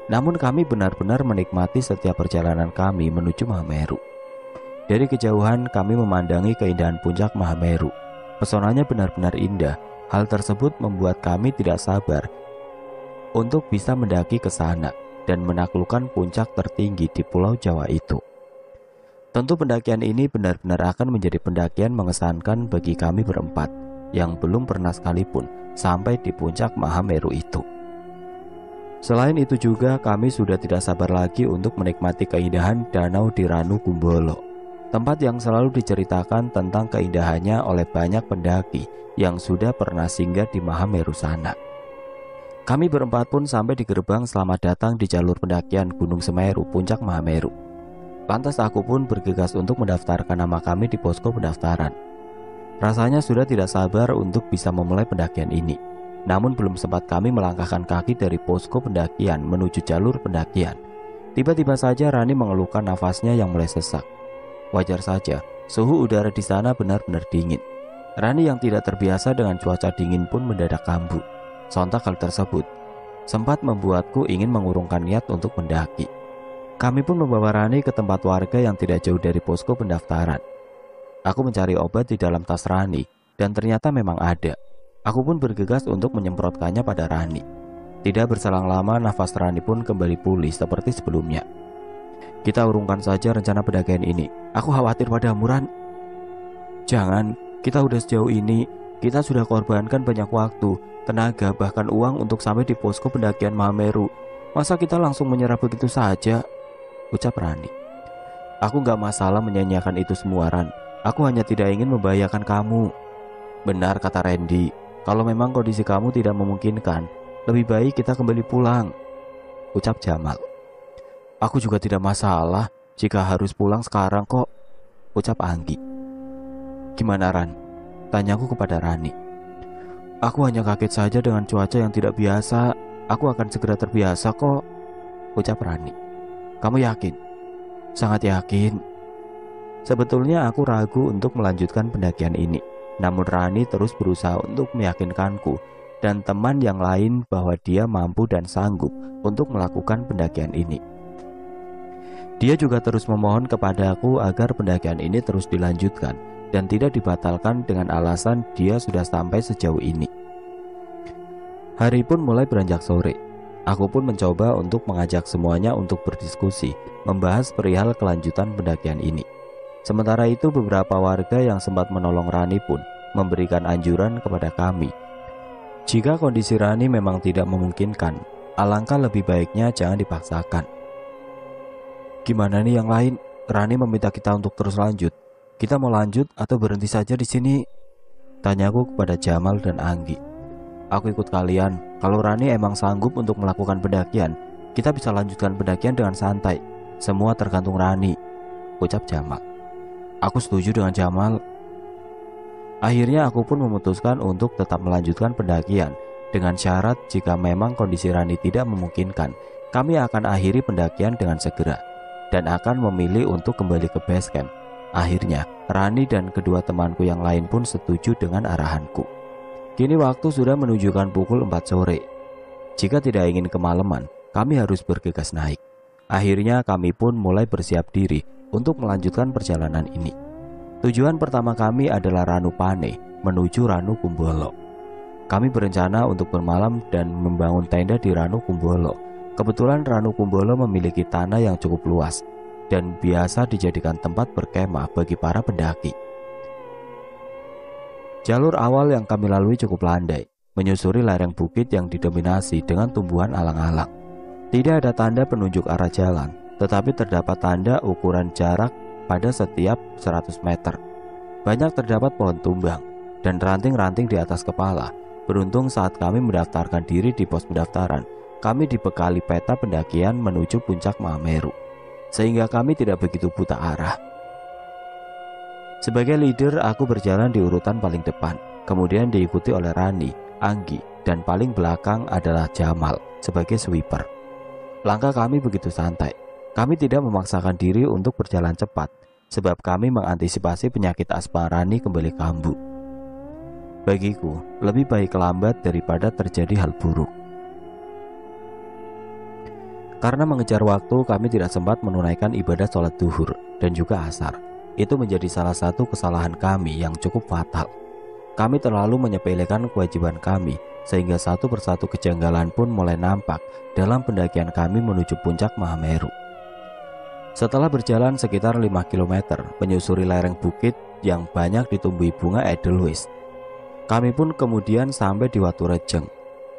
Namun kami benar-benar menikmati setiap perjalanan kami menuju Mahameru. Dari kejauhan kami memandangi keindahan puncak Mahameru. Pesonanya benar-benar indah. Hal tersebut membuat kami tidak sabar untuk bisa mendaki ke sana dan menaklukkan puncak tertinggi di Pulau Jawa itu. Tentu pendakian ini benar-benar akan menjadi pendakian mengesankan bagi kami berempat yang belum pernah sekalipun sampai di puncak Mahameru itu. Selain itu juga kami sudah tidak sabar lagi untuk menikmati keindahan danau di Ranu Kumbolo, tempat yang selalu diceritakan tentang keindahannya oleh banyak pendaki yang sudah pernah singgah di Mahameru sana. Kami berempat pun sampai di gerbang selamat datang di jalur pendakian Gunung Semeru Puncak Mahameru. Lantas aku pun bergegas untuk mendaftarkan nama kami di posko pendaftaran. Rasanya sudah tidak sabar untuk bisa memulai pendakian ini. Namun belum sempat kami melangkahkan kaki dari posko pendakian menuju jalur pendakian, tiba-tiba saja Rani mengeluhkan nafasnya yang mulai sesak. Wajar saja, suhu udara di sana benar-benar dingin. Rani yang tidak terbiasa dengan cuaca dingin pun mendadak kambuh. Sontak hal tersebut sempat membuatku ingin mengurungkan niat untuk mendaki. Kami pun membawa Rani ke tempat warga yang tidak jauh dari posko pendaftaran. Aku mencari obat di dalam tas Rani dan ternyata memang ada. Aku pun bergegas untuk menyemprotkannya pada Rani. Tidak berselang lama, nafas Rani pun kembali pulih seperti sebelumnya. Kita urungkan saja rencana pendakian ini. Aku khawatir padamu, Ran. Jangan, kita udah sejauh ini. Kita sudah korbankan banyak waktu, tenaga, bahkan uang untuk sampai di posko pendakian Mahameru. Masa kita langsung menyerah begitu saja? Ucap Rani. Aku gak masalah menyanyiakan itu semua, Ran. Aku hanya tidak ingin membahayakan kamu. Benar kata Randy. Kalau memang kondisi kamu tidak memungkinkan, lebih baik kita kembali pulang, ucap Jamal. Aku juga tidak masalah jika harus pulang sekarang kok, ucap Anggi. Gimana, Ran? Tanyaku kepada Rani. Aku hanya kaget saja dengan cuaca yang tidak biasa. Aku akan segera terbiasa kok, ucap Rani. Kamu yakin? Sangat yakin. Sebetulnya aku ragu untuk melanjutkan pendakian ini. Namun Rani terus berusaha untuk meyakinkanku dan teman yang lain bahwa dia mampu dan sanggup untuk melakukan pendakian ini. Dia juga terus memohon kepadaku agar pendakian ini terus dilanjutkan dan tidak dibatalkan dengan alasan dia sudah sampai sejauh ini. Hari pun mulai beranjak sore. Aku pun mencoba untuk mengajak semuanya untuk berdiskusi, membahas perihal kelanjutan pendakian ini. Sementara itu beberapa warga yang sempat menolong Rani pun memberikan anjuran kepada kami. Jika kondisi Rani memang tidak memungkinkan, alangkah lebih baiknya jangan dipaksakan. Gimana nih yang lain? Rani meminta kita untuk terus lanjut. Kita mau lanjut atau berhenti saja di sini? Tanyaku kepada Jamal dan Anggi. Aku ikut kalian. Kalau Rani emang sanggup untuk melakukan pendakian, kita bisa lanjutkan pendakian dengan santai. Semua tergantung Rani, ucap Jamal. Aku setuju dengan Jamal. Akhirnya aku pun memutuskan untuk tetap melanjutkan pendakian dengan syarat jika memang kondisi Rani tidak memungkinkan, kami akan akhiri pendakian dengan segera dan akan memilih untuk kembali ke base camp. Akhirnya Rani dan kedua temanku yang lain pun setuju dengan arahanku. Kini waktu sudah menunjukkan pukul 4 sore. Jika tidak ingin kemalaman, kami harus bergegas naik. Akhirnya kami pun mulai bersiap diri untuk melanjutkan perjalanan ini. Tujuan pertama kami adalah Ranupane menuju Ranu Kumbolo. Kami berencana untuk bermalam dan membangun tenda di Ranu Kumbolo. Kebetulan Ranu Kumbolo memiliki tanah yang cukup luas dan biasa dijadikan tempat berkemah bagi para pendaki. Jalur awal yang kami lalui cukup landai, menyusuri lereng bukit yang didominasi dengan tumbuhan alang-alang. Tidak ada tanda penunjuk arah jalan, tetapi terdapat tanda ukuran jarak pada setiap 100 meter. Banyak terdapat pohon tumbang dan ranting-ranting di atas kepala. Beruntung saat kami mendaftarkan diri di pos pendaftaran, kami dibekali peta pendakian menuju puncak Mahameru, sehingga kami tidak begitu buta arah. Sebagai leader, aku berjalan di urutan paling depan, kemudian diikuti oleh Rani, Anggi, dan paling belakang adalah Jamal sebagai sweeper. Langkah kami begitu santai. Kami tidak memaksakan diri untuk berjalan cepat, sebab kami mengantisipasi penyakit asma Rani kembali kambuh. Bagiku, lebih baik lambat daripada terjadi hal buruk. Karena mengejar waktu, kami tidak sempat menunaikan ibadah sholat duhur dan juga asar. Itu menjadi salah satu kesalahan kami yang cukup fatal. Kami terlalu menyepelekan kewajiban kami, sehingga satu persatu kejanggalan pun mulai nampak dalam pendakian kami menuju puncak Mahameru. Setelah berjalan sekitar 5 km menyusuri lereng bukit yang banyak ditumbuhi bunga edelweiss, kami pun kemudian sampai di Watu Rejeng.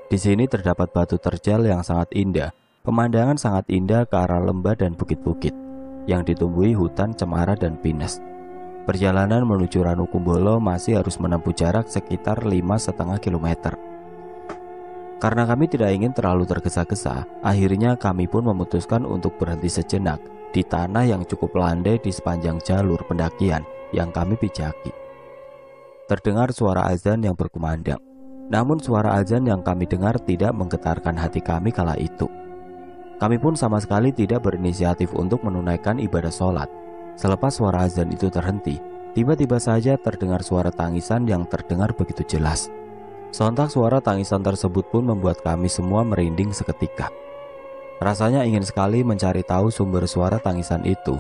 Di sini terdapat batu terjal yang sangat indah. Pemandangan sangat indah ke arah lembah dan bukit-bukit yang ditumbuhi hutan cemara dan pinus. Perjalanan menuju Ranu Kumbolo masih harus menempuh jarak sekitar 5,5 km. Karena kami tidak ingin terlalu tergesa-gesa, akhirnya kami pun memutuskan untuk berhenti sejenak di tanah yang cukup landai di sepanjang jalur pendakian yang kami pijaki. Terdengar suara azan yang berkumandang. Namun suara azan yang kami dengar tidak menggetarkan hati kami kala itu. Kami pun sama sekali tidak berinisiatif untuk menunaikan ibadah sholat. Selepas suara azan itu terhenti, tiba-tiba saja terdengar suara tangisan yang terdengar begitu jelas. Sontak suara tangisan tersebut pun membuat kami semua merinding seketika. Rasanya ingin sekali mencari tahu sumber suara tangisan itu.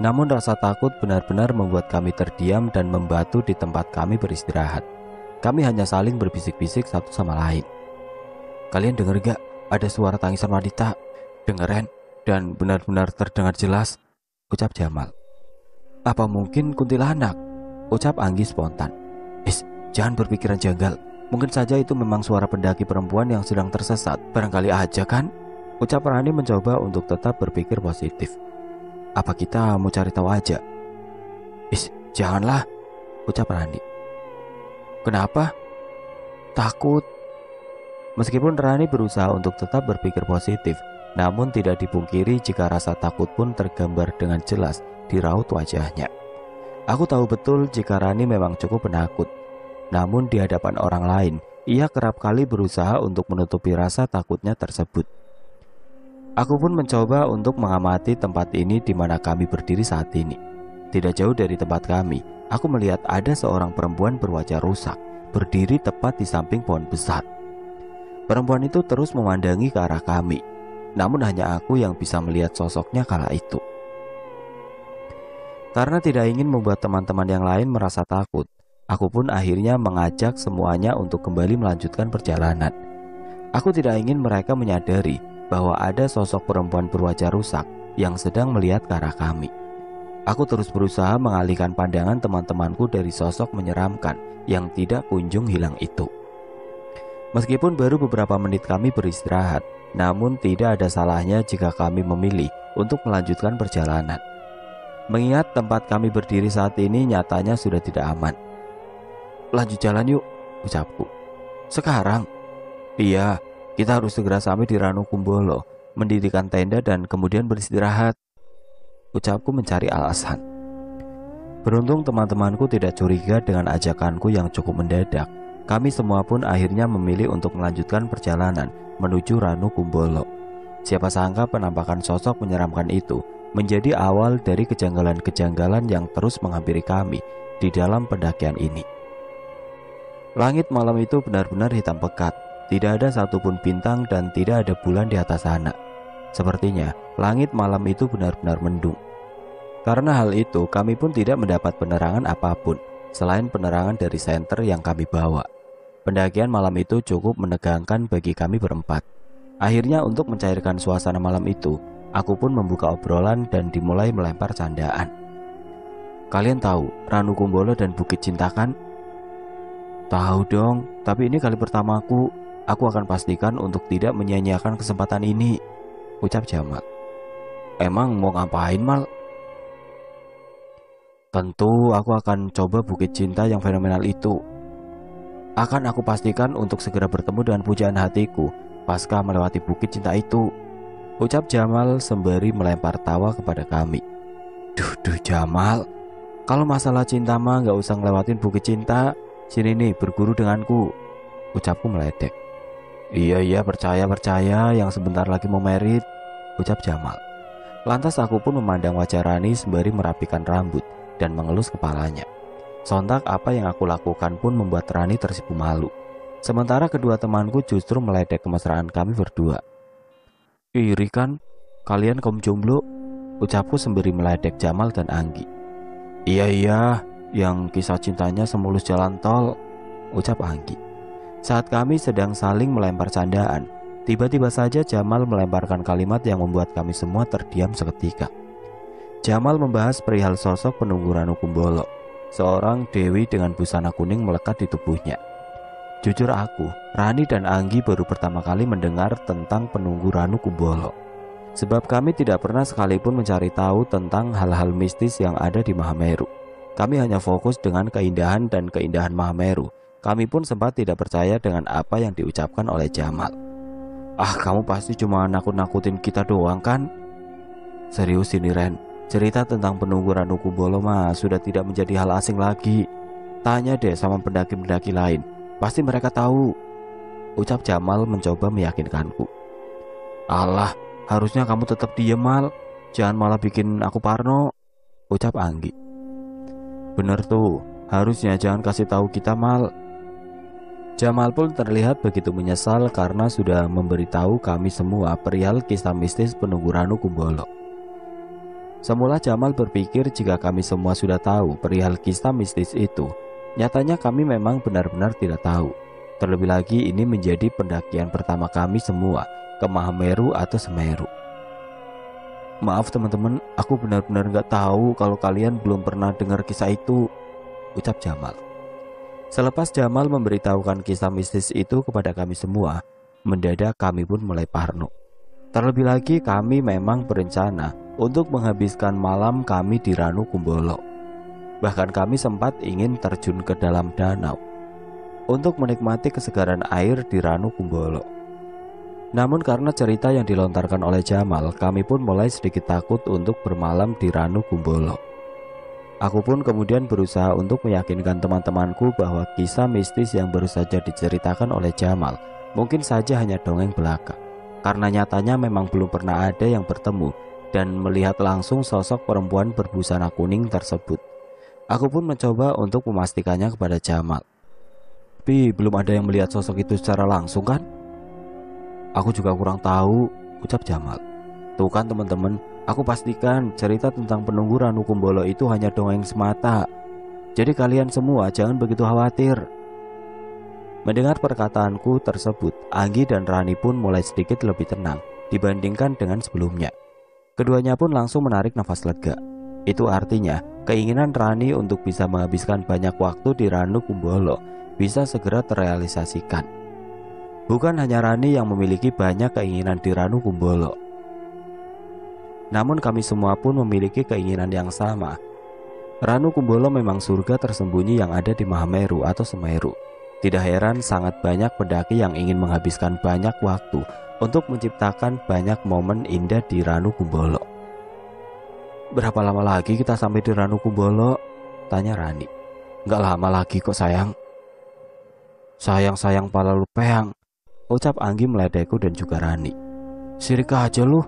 Namun rasa takut benar-benar membuat kami terdiam dan membatu di tempat kami beristirahat. Kami hanya saling berbisik-bisik satu sama lain. Kalian dengar gak? Ada suara tangisan wanita. Dengeran dan benar-benar terdengar jelas, ucap Jamal. Apa mungkin kuntilanak? Ucap Anggi spontan. Jangan berpikiran janggal. Mungkin saja itu memang suara pendaki perempuan yang sedang tersesat. Barangkali aja kan? Ucap Rani mencoba untuk tetap berpikir positif. Apa kita mau cari tahu aja? Janganlah, ucap Rani. Kenapa? Takut. Meskipun Rani berusaha untuk tetap berpikir positif, namun tidak dipungkiri jika rasa takut pun tergambar dengan jelas di raut wajahnya. Aku tahu betul jika Rani memang cukup penakut. Namun di hadapan orang lain, ia kerap kali berusaha untuk menutupi rasa takutnya tersebut. Aku pun mencoba untuk mengamati tempat ini di mana kami berdiri saat ini. Tidak jauh dari tempat kami, aku melihat ada seorang perempuan berwajah rusak, berdiri tepat di samping pohon besar. Perempuan itu terus memandangi ke arah kami, namun hanya aku yang bisa melihat sosoknya kala itu. Karena tidak ingin membuat teman-teman yang lain merasa takut, aku pun akhirnya mengajak semuanya untuk kembali melanjutkan perjalanan. Aku tidak ingin mereka menyadari bahwa ada sosok perempuan berwajah rusak yang sedang melihat ke arah kami. Aku terus berusaha mengalihkan pandangan teman-temanku dari sosok menyeramkan yang tidak kunjung hilang itu. Meskipun baru beberapa menit kami beristirahat, namun tidak ada salahnya jika kami memilih untuk melanjutkan perjalanan. Mengingat tempat kami berdiri saat ini nyatanya sudah tidak aman. Lanjut jalan yuk, ucapku. Sekarang? Iya, kita harus segera sampai di Ranukumbolo, mendirikan tenda dan kemudian beristirahat, ucapku mencari alasan. Beruntung teman-temanku tidak curiga dengan ajakanku yang cukup mendadak. Kami semua pun akhirnya memilih untuk melanjutkan perjalanan menuju Ranukumbolo. Siapa sangka penampakan sosok menyeramkan itu menjadi awal dari kejanggalan-kejanggalan yang terus menghampiri kami di dalam pendakian ini. Langit malam itu benar-benar hitam pekat. Tidak ada satupun bintang dan tidak ada bulan di atas sana. Sepertinya langit malam itu benar-benar mendung. Karena hal itu, kami pun tidak mendapat penerangan apapun selain penerangan dari senter yang kami bawa. Pendakian malam itu cukup menegangkan bagi kami berempat. Akhirnya untuk mencairkan suasana malam itu, aku pun membuka obrolan dan dimulai melempar candaan. Kalian tahu Ranukumbolo dan Bukit Cinta kan? Tahu dong, tapi ini kali pertamaku. Aku akan pastikan untuk tidak menyia-nyiakan kesempatan ini, ucap Jamal. Emang mau ngapain, Mal? Tentu aku akan coba Bukit Cinta yang fenomenal itu. Akan aku pastikan untuk segera bertemu dengan pujaan hatiku pasca melewati Bukit Cinta itu, ucap Jamal sembari melempar tawa kepada kami. Duh Jamal, kalau masalah cinta mah gak usah ngelewatin Bukit Cinta. Sini nih berguru denganku, ucapku meledek. Iya percaya yang sebentar lagi mau merit, ucap Jamal. Lantas aku pun memandang wajah Rani sembari merapikan rambut dan mengelus kepalanya. Sontak apa yang aku lakukan pun membuat Rani tersipu malu. Sementara kedua temanku justru meledek kemesraan kami berdua. Iri kan? Kalian kaum jomblo, ucapku sembari meledek Jamal dan Anggi. Iya, yang kisah cintanya semulus jalan tol, ucap Anggi. Saat kami sedang saling melempar candaan, tiba-tiba saja Jamal melemparkan kalimat yang membuat kami semua terdiam seketika. Jamal membahas perihal sosok penunggu Ranukumbolo, seorang dewi dengan busana kuning melekat di tubuhnya. Jujur aku, Rani dan Anggi baru pertama kali mendengar tentang penunggu Ranukumbolo. Sebab kami tidak pernah sekalipun mencari tahu tentang hal-hal mistis yang ada di Mahameru. Kami hanya fokus dengan keindahan dan keindahan Mahameru. Kami pun sempat tidak percaya dengan apa yang diucapkan oleh Jamal. Ah, kamu pasti cuma nakut-nakutin kita doang kan? Serius ini Ren, cerita tentang penunggu Ranukumbolo mah sudah tidak menjadi hal asing lagi. Tanya deh sama pendaki-pendaki lain, pasti mereka tahu, ucap Jamal mencoba meyakinkanku. Alah, harusnya kamu tetap diem Mal, jangan malah bikin aku parno, ucap Anggi. Bener tuh, harusnya jangan kasih tahu kita Mal. Jamal pun terlihat begitu menyesal karena sudah memberitahu kami semua perihal kisah mistis penunggu Ranukumbolo. Semula Jamal berpikir jika kami semua sudah tahu perihal kisah mistis itu, Nyatanya kami memang benar-benar tidak tahu. Terlebih lagi ini menjadi pendakian pertama kami semua ke Mahameru atau Semeru. Maaf teman-teman, aku benar-benar nggak tahu kalau kalian belum pernah dengar kisah itu, ucap Jamal. Selepas Jamal memberitahukan kisah mistis itu kepada kami semua, mendadak kami pun mulai parno. Terlebih lagi kami memang berencana untuk menghabiskan malam kami di Ranu Kumbolo. Bahkan kami sempat ingin terjun ke dalam danau untuk menikmati kesegaran air di Ranu Kumbolo. Namun karena cerita yang dilontarkan oleh Jamal, kami pun mulai sedikit takut untuk bermalam di Ranu Kumbolo. Aku pun kemudian berusaha untuk meyakinkan teman-temanku bahwa kisah mistis yang baru saja diceritakan oleh Jamal mungkin saja hanya dongeng belaka. Karena nyatanya memang belum pernah ada yang bertemu dan melihat langsung sosok perempuan berbusana kuning tersebut. Aku pun mencoba untuk memastikannya kepada Jamal. Tapi belum ada yang melihat sosok itu secara langsung kan? Aku juga kurang tahu, ucap Jamal. Tuh kan teman-teman, aku pastikan cerita tentang penunggu Ranu Kumbolo itu hanya dongeng semata. Jadi kalian semua jangan begitu khawatir. Mendengar perkataanku tersebut, Anggi dan Rani pun mulai sedikit lebih tenang dibandingkan dengan sebelumnya. Keduanya pun langsung menarik nafas lega. Itu artinya keinginan Rani untuk bisa menghabiskan banyak waktu di Ranu Kumbolo bisa segera terrealisasikan. Bukan hanya Rani yang memiliki banyak keinginan di Ranu Kumbolo, namun kami semua pun memiliki keinginan yang sama. Ranu Kumbolo memang surga tersembunyi yang ada di Mahameru atau Semeru. Tidak heran sangat banyak pendaki yang ingin menghabiskan banyak waktu untuk menciptakan banyak momen indah di Ranu Kumbolo. Berapa lama lagi kita sampai di Ranu Kumbolo? Tanya Rani. Nggak lama lagi kok sayang. Sayang pala lu peyang, ucap Anggi meledekku dan juga Rani. Sirik aja lu,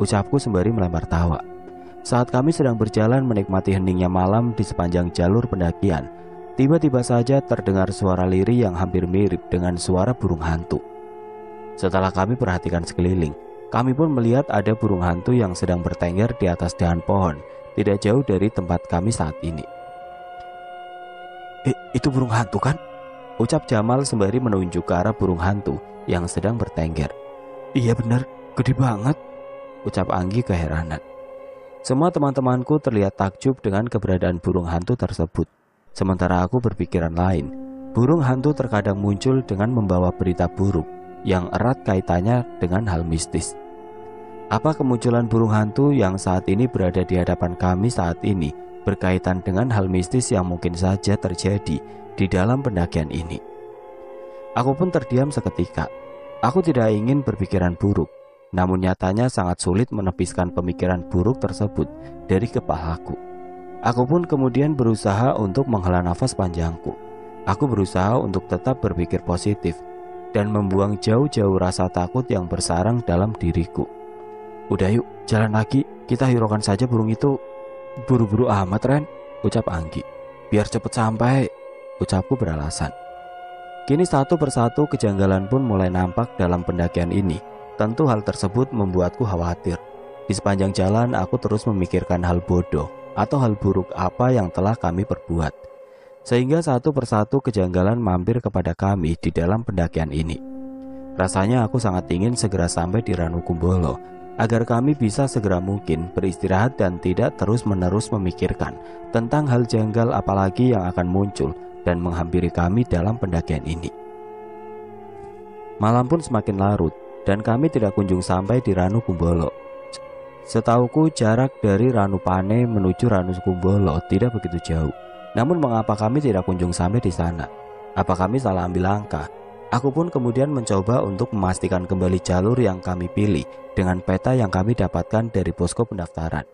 ucapku sembari melempar tawa. Saat kami sedang berjalan menikmati heningnya malam di sepanjang jalur pendakian, tiba-tiba saja terdengar suara lirih yang hampir mirip dengan suara burung hantu. Setelah kami perhatikan sekeliling, kami pun melihat ada burung hantu yang sedang bertengger di atas dahan pohon, tidak jauh dari tempat kami saat ini. Itu burung hantu kan? Ucap Jamal sembari menunjuk ke arah burung hantu yang sedang bertengger. Iya benar, gede banget, ucap Anggi keheranan. Semua teman-temanku terlihat takjub dengan keberadaan burung hantu tersebut. Sementara aku berpikiran lain. Burung hantu terkadang muncul dengan membawa berita buruk yang erat kaitannya dengan hal mistis. Apa kemunculan burung hantu yang saat ini berada di hadapan kami saat ini berkaitan dengan hal mistis yang mungkin saja terjadi di dalam pendakian ini? Aku pun terdiam seketika. Aku tidak ingin berpikiran buruk, namun nyatanya sangat sulit menepiskan pemikiran buruk tersebut dari kepalaku. Aku pun kemudian berusaha untuk menghela nafas panjangku. Aku berusaha untuk tetap berpikir positif dan membuang jauh-jauh rasa takut yang bersarang dalam diriku. Udah yuk, jalan lagi, kita hiraukan saja burung itu. Buru-buru amat Ren, ucap Anggi. Biar cepet sampai, ucapku beralasan. Kini satu persatu kejanggalan pun mulai nampak dalam pendakian ini. Tentu hal tersebut membuatku khawatir. Di sepanjang jalan aku terus memikirkan hal bodoh atau hal buruk apa yang telah kami perbuat. Sehingga satu persatu kejanggalan mampir kepada kami di dalam pendakian ini. Rasanya aku sangat ingin segera sampai di Ranu Kumbolo agar kami bisa segera mungkin beristirahat dan tidak terus-menerus memikirkan tentang hal janggal apalagi yang akan muncul dan menghampiri kami dalam pendakian ini. Malam pun semakin larut dan kami tidak kunjung sampai di Ranu Kumbolo. Setauku jarak dari Ranu Pane menuju Ranu Kumbolo tidak begitu jauh. Namun mengapa kami tidak kunjung sampai di sana? Apa kami salah ambil langkah? Aku pun kemudian mencoba untuk memastikan kembali jalur yang kami pilih dengan peta yang kami dapatkan dari posko pendaftaran.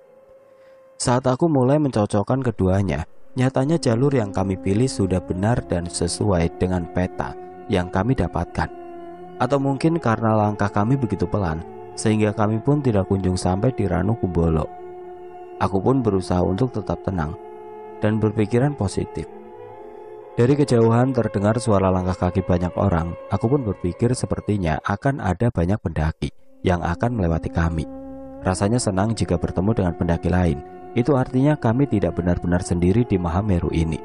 Saat aku mulai mencocokkan keduanya, nyatanya jalur yang kami pilih sudah benar dan sesuai dengan peta yang kami dapatkan. Atau mungkin karena langkah kami begitu pelan, sehingga kami pun tidak kunjung sampai di Ranu Kumbolo. Aku pun berusaha untuk tetap tenang dan berpikiran positif. Dari kejauhan terdengar suara langkah kaki banyak orang. Aku pun berpikir sepertinya akan ada banyak pendaki yang akan melewati kami. Rasanya senang jika bertemu dengan pendaki lain. Itu artinya kami tidak benar-benar sendiri di Mahameru ini.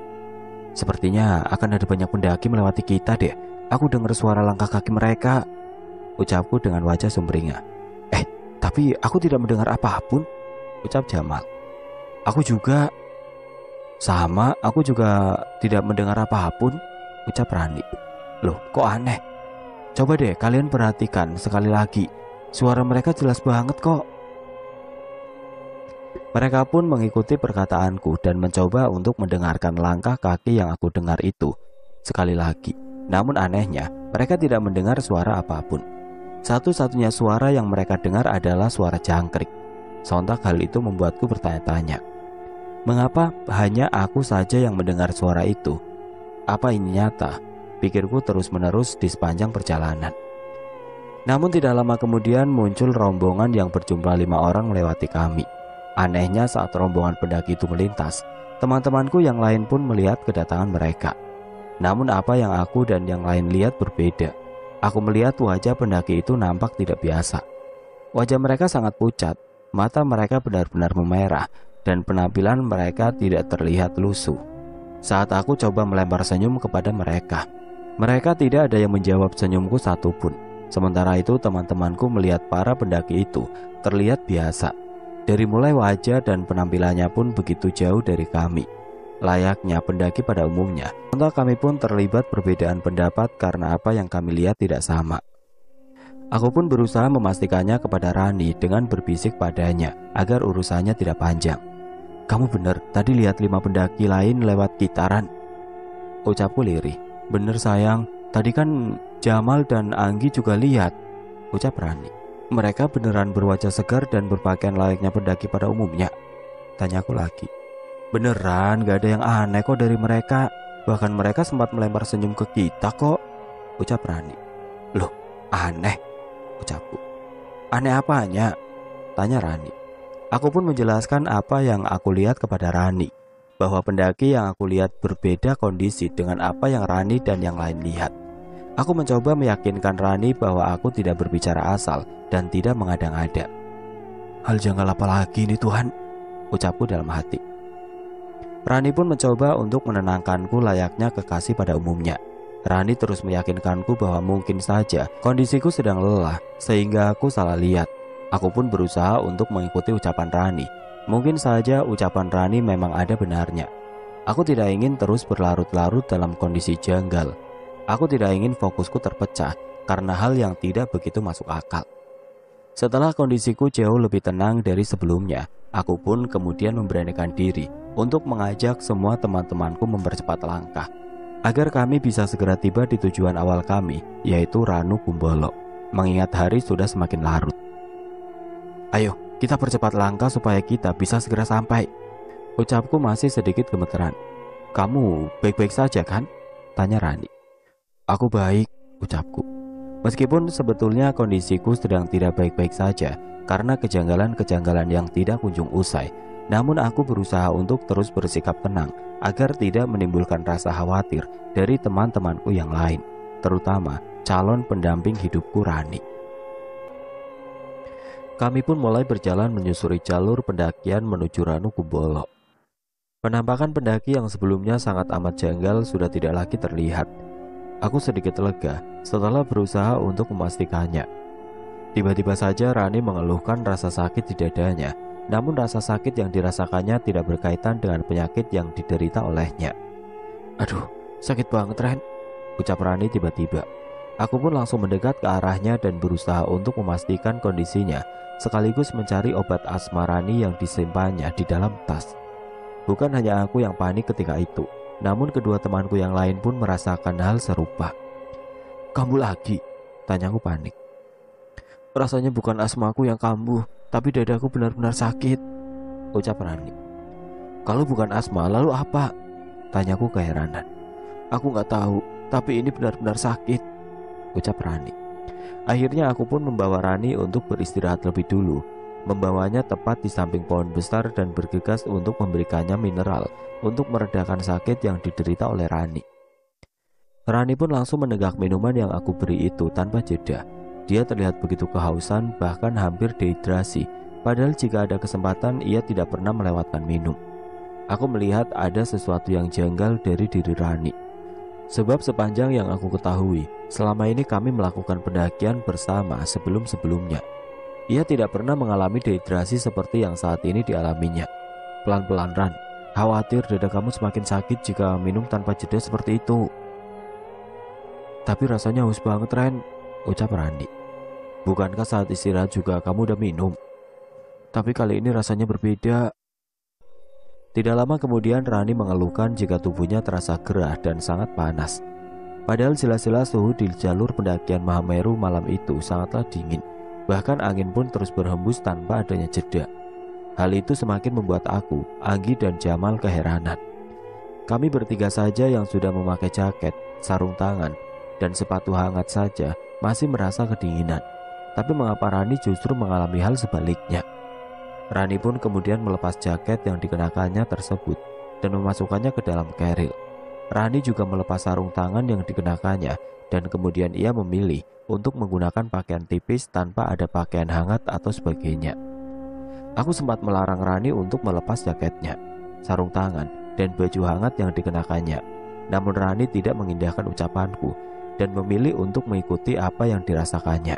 Sepertinya akan ada banyak pendaki melewati kita deh. Aku dengar suara langkah kaki mereka, ucapku dengan wajah sumringah. Tapi aku tidak mendengar apapun, ucap Jamal. Aku juga. Sama, aku juga tidak mendengar apapun, ucap Rani. Loh, kok aneh? Coba deh kalian perhatikan sekali lagi. Suara mereka jelas banget kok. Mereka pun mengikuti perkataanku dan mencoba untuk mendengarkan langkah kaki yang aku dengar itu sekali lagi. Namun anehnya, mereka tidak mendengar suara apapun. Satu-satunya suara yang mereka dengar adalah suara jangkrik. Sontak hal itu membuatku bertanya-tanya. Mengapa hanya aku saja yang mendengar suara itu? Apa ini nyata? Pikirku terus-menerus di sepanjang perjalanan. Namun tidak lama kemudian muncul rombongan yang berjumlah 5 orang melewati kami. Anehnya saat rombongan pendaki itu melintas, teman-temanku yang lain pun melihat kedatangan mereka. Namun apa yang aku dan yang lain lihat berbeda. Aku melihat wajah pendaki itu nampak tidak biasa. Wajah mereka sangat pucat, mata mereka benar-benar memerah, dan penampilan mereka tidak terlihat lusuh. Saat aku coba melempar senyum kepada mereka, mereka tidak ada yang menjawab senyumku satupun. Sementara itu teman-temanku melihat para pendaki itu terlihat biasa. Dari mulai wajah dan penampilannya pun begitu jauh dari kami. Layaknya pendaki pada umumnya, contoh kami pun terlibat perbedaan pendapat karena apa yang kami lihat tidak sama. Aku pun berusaha memastikannya kepada Rani dengan berbisik padanya agar urusannya tidak panjang. Kamu benar, tadi lihat 5 pendaki lain lewat kitaran, ucapku lirih. Bener sayang, tadi kan Jamal dan Anggi juga lihat, ucap Rani. Mereka beneran berwajah segar dan berpakaian layaknya pendaki pada umumnya, tanyaku lagi. Beneran, gak ada yang aneh kok dari mereka. Bahkan mereka sempat melempar senyum ke kita kok, ucap Rani. Loh, aneh, ucapku. Aneh apanya? Tanya Rani. Aku pun menjelaskan apa yang aku lihat kepada Rani, bahwa pendaki yang aku lihat berbeda kondisi dengan apa yang Rani dan yang lain lihat. Aku mencoba meyakinkan Rani bahwa aku tidak berbicara asal dan tidak mengada-ngada. Hal janggal apa lagi ini Tuhan? Ucapku dalam hati. Rani pun mencoba untuk menenangkanku layaknya kekasih pada umumnya. Rani terus meyakinkanku bahwa mungkin saja kondisiku sedang lelah sehingga aku salah lihat. Aku pun berusaha untuk mengikuti ucapan Rani. Mungkin saja ucapan Rani memang ada benarnya. Aku tidak ingin terus berlarut-larut dalam kondisi janggal. Aku tidak ingin fokusku terpecah karena hal yang tidak begitu masuk akal. Setelah kondisiku jauh lebih tenang dari sebelumnya, aku pun kemudian memberanikan diri untuk mengajak semua teman-temanku mempercepat langkah agar kami bisa segera tiba di tujuan awal kami, yaitu Ranu Kumbolo, mengingat hari sudah semakin larut. Ayo, kita percepat langkah supaya kita bisa segera sampai, ucapku masih sedikit gemeteran. Kamu baik-baik saja kan? Tanya Rani. Aku baik, ucapku. Meskipun sebetulnya kondisiku sedang tidak baik-baik saja karena kejanggalan-kejanggalan yang tidak kunjung usai, namun aku berusaha untuk terus bersikap tenang agar tidak menimbulkan rasa khawatir dari teman-temanku yang lain, terutama calon pendamping hidupku Rani. Kami pun mulai berjalan menyusuri jalur pendakian menuju Ranu Kumbolo. Penampakan pendaki yang sebelumnya sangat amat janggal sudah tidak lagi terlihat. Aku sedikit lega setelah berusaha untuk memastikannya. Tiba-tiba saja Rani mengeluhkan rasa sakit di dadanya, namun rasa sakit yang dirasakannya tidak berkaitan dengan penyakit yang diderita olehnya. Aduh, sakit banget Ren, ucap Rani tiba-tiba. Aku pun langsung mendekat ke arahnya dan berusaha untuk memastikan kondisinya, sekaligus mencari obat asma Rani yang disimpannya di dalam tas. Bukan hanya aku yang panik ketika itu, namun kedua temanku yang lain pun merasakan hal serupa. Kambuh lagi? Tanyaku panik. Rasanya bukan asmaku yang kambuh, tapi dadaku benar-benar sakit, ucap Rani. Kalau bukan asma, lalu apa? Tanyaku keheranan. Aku gak tahu, tapi ini benar-benar sakit, ucap Rani. Akhirnya aku pun membawa Rani untuk beristirahat lebih dulu, membawanya tepat di samping pohon besar dan bergegas untuk memberikannya mineral untuk meredakan sakit yang diderita oleh Rani. Rani pun langsung menenggak minuman yang aku beri itu tanpa jeda. Dia terlihat begitu kehausan, bahkan hampir dehidrasi, padahal jika ada kesempatan ia tidak pernah melewatkan minum. Aku melihat ada sesuatu yang janggal dari diri Rani. Sebab sepanjang yang aku ketahui, selama ini kami melakukan pendakian bersama sebelum-sebelumnya. Ia tidak pernah mengalami dehidrasi seperti yang saat ini dialaminya. Pelan-pelan Ran, khawatir dada kamu semakin sakit jika minum tanpa jeda seperti itu. Tapi rasanya haus banget Ren, ucap Rani. Bukankah saat istirahat juga kamu udah minum? Tapi kali ini rasanya berbeda. Tidak lama kemudian Rani mengeluhkan jika tubuhnya terasa gerah dan sangat panas. Padahal jelas-jelas suhu di jalur pendakian Mahameru malam itu sangatlah dingin. Bahkan angin pun terus berhembus tanpa adanya jeda. Hal itu semakin membuat aku, Anggi dan Jamal keheranan. Kami bertiga saja yang sudah memakai jaket, sarung tangan, dan sepatu hangat saja masih merasa kedinginan. Tapi mengapa Rani justru mengalami hal sebaliknya? Rani pun kemudian melepas jaket yang dikenakannya tersebut dan memasukkannya ke dalam keril. Rani juga melepas sarung tangan yang dikenakannya dan kemudian ia memilih untuk menggunakan pakaian tipis tanpa ada pakaian hangat atau sebagainya. Aku sempat melarang Rani untuk melepas jaketnya, sarung tangan, dan baju hangat yang dikenakannya. Namun Rani tidak mengindahkan ucapanku dan memilih untuk mengikuti apa yang dirasakannya.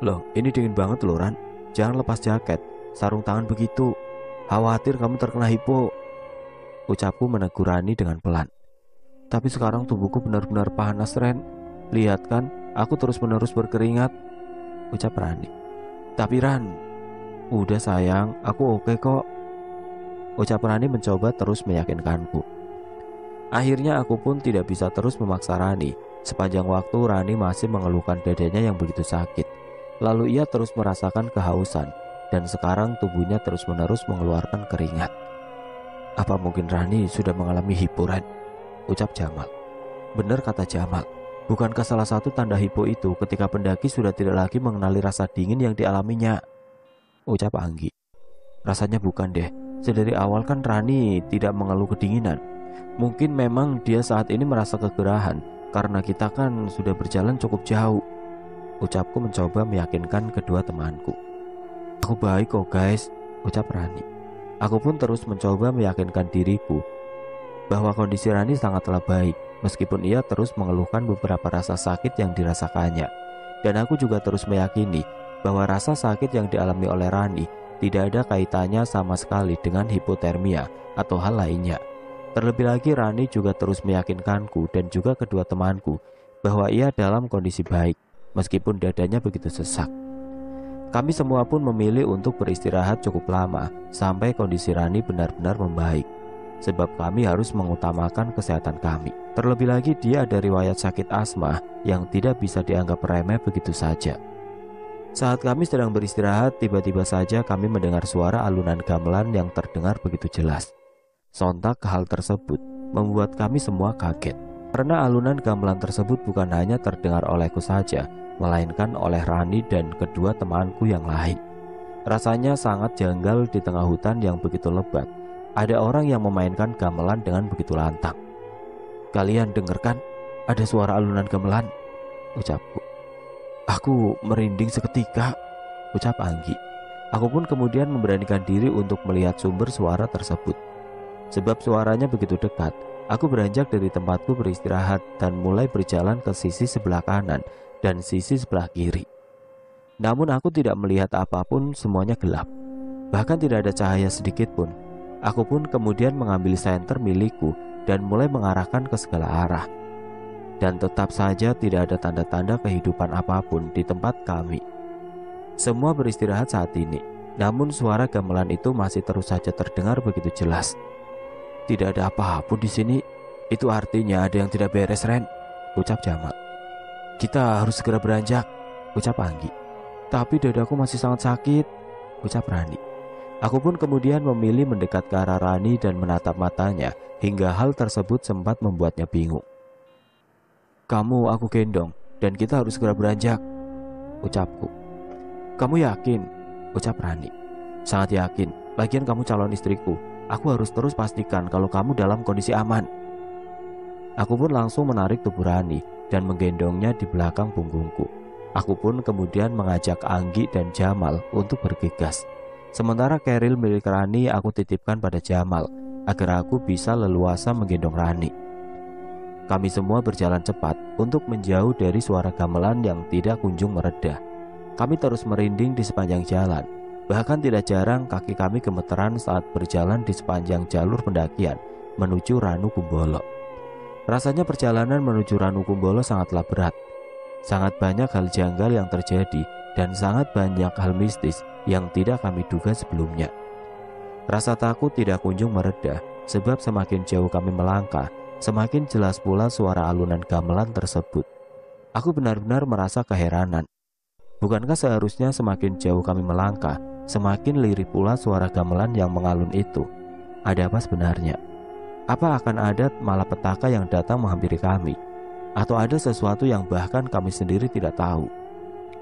Loh, ini dingin banget loh Ran. Jangan lepas jaket, sarung tangan begitu. Khawatir kamu terkena hipo. Ucapku menegur Rani dengan pelan. Tapi sekarang tubuhku benar-benar panas Ren. Lihat kan, aku terus-menerus berkeringat, ucap Rani. Tapi Ran, udah sayang, aku oke kok, ucap Rani mencoba terus meyakinkanku. Akhirnya aku pun tidak bisa terus memaksa Rani. Sepanjang waktu Rani masih mengeluhkan dadanya yang begitu sakit. Lalu ia terus merasakan kehausan dan sekarang tubuhnya terus-menerus mengeluarkan keringat. Apa mungkin Rani sudah mengalami hipo Ren? Ucap Jamal. Benar kata Jamal. Bukankah salah satu tanda hipo itu ketika pendaki sudah tidak lagi mengenali rasa dingin yang dialaminya? Ucap Anggi. Rasanya bukan deh. Sedari awal kan Rani tidak mengeluh kedinginan. Mungkin memang dia saat ini merasa kegerahan karena kita kan sudah berjalan cukup jauh. Ucapku mencoba meyakinkan kedua temanku. Aku baik kok guys, ucap Rani. Aku pun terus mencoba meyakinkan diriku bahwa kondisi Rani sangatlah baik. Meskipun ia terus mengeluhkan beberapa rasa sakit yang dirasakannya. Dan aku juga terus meyakini bahwa rasa sakit yang dialami oleh Rani tidak ada kaitannya sama sekali dengan hipotermia atau hal lainnya. Terlebih lagi Rani juga terus meyakinkanku dan juga kedua temanku bahwa ia dalam kondisi baik meskipun dadanya begitu sesak. Kami semua pun memilih untuk beristirahat cukup lama sampai kondisi Rani benar-benar membaik. Sebab kami harus mengutamakan kesehatan kami. Terlebih lagi dia ada riwayat sakit asma yang tidak bisa dianggap remeh begitu saja. Saat kami sedang beristirahat, tiba-tiba saja kami mendengar suara alunan gamelan yang terdengar begitu jelas. Sontak hal tersebut membuat kami semua kaget. Karena alunan gamelan tersebut bukan hanya terdengar olehku saja, melainkan oleh Rani dan kedua temanku yang lain. Rasanya sangat janggal di tengah hutan yang begitu lebat. Ada orang yang memainkan gamelan dengan begitu lantang. Kalian dengarkan, ada suara alunan gamelan, ucapku. Aku merinding seketika, ucap Anggi. Aku pun kemudian memberanikan diri untuk melihat sumber suara tersebut. Sebab suaranya begitu dekat, aku beranjak dari tempatku beristirahat dan mulai berjalan ke sisi sebelah kanan dan sisi sebelah kiri. Namun aku tidak melihat apapun, semuanya gelap. Bahkan tidak ada cahaya sedikit pun. Aku pun kemudian mengambil senter milikku dan mulai mengarahkan ke segala arah. Dan tetap saja tidak ada tanda-tanda kehidupan apapun di tempat kami. Semua beristirahat saat ini, namun suara gamelan itu masih terus saja terdengar begitu jelas. Tidak ada apa-apa di sini. Itu artinya ada yang tidak beres, Ren, ucap Jamal. Kita harus segera beranjak, ucap Anggi. Tapi dadaku masih sangat sakit, ucap Rani. Aku pun kemudian memilih mendekat ke arah Rani dan menatap matanya hingga hal tersebut sempat membuatnya bingung. Kamu aku gendong dan kita harus segera beranjak, ucapku. Kamu yakin? Ucap Rani. Sangat yakin, lagian kamu calon istriku. Aku harus terus pastikan kalau kamu dalam kondisi aman. Aku pun langsung menarik tubuh Rani dan menggendongnya di belakang punggungku. Aku pun kemudian mengajak Anggi dan Jamal untuk bergegas. Sementara keril milik Rani aku titipkan pada Jamal agar aku bisa leluasa menggendong Rani. Kami semua berjalan cepat untuk menjauh dari suara gamelan yang tidak kunjung mereda. Kami terus merinding di sepanjang jalan. Bahkan tidak jarang kaki kami gemeteran saat berjalan di sepanjang jalur pendakian menuju Ranu Kumbolo. Rasanya perjalanan menuju Ranu Kumbolo sangatlah berat. Sangat banyak hal janggal yang terjadi dan sangat banyak hal mistis yang tidak kami duga sebelumnya. Rasa takut tidak kunjung mereda, sebab semakin jauh kami melangkah, semakin jelas pula suara alunan gamelan tersebut. Aku benar-benar merasa keheranan. Bukankah seharusnya semakin jauh kami melangkah, semakin lirih pula suara gamelan yang mengalun itu? Ada apa sebenarnya? Apa akan ada malapetaka yang datang menghampiri kami? Atau ada sesuatu yang bahkan kami sendiri tidak tahu?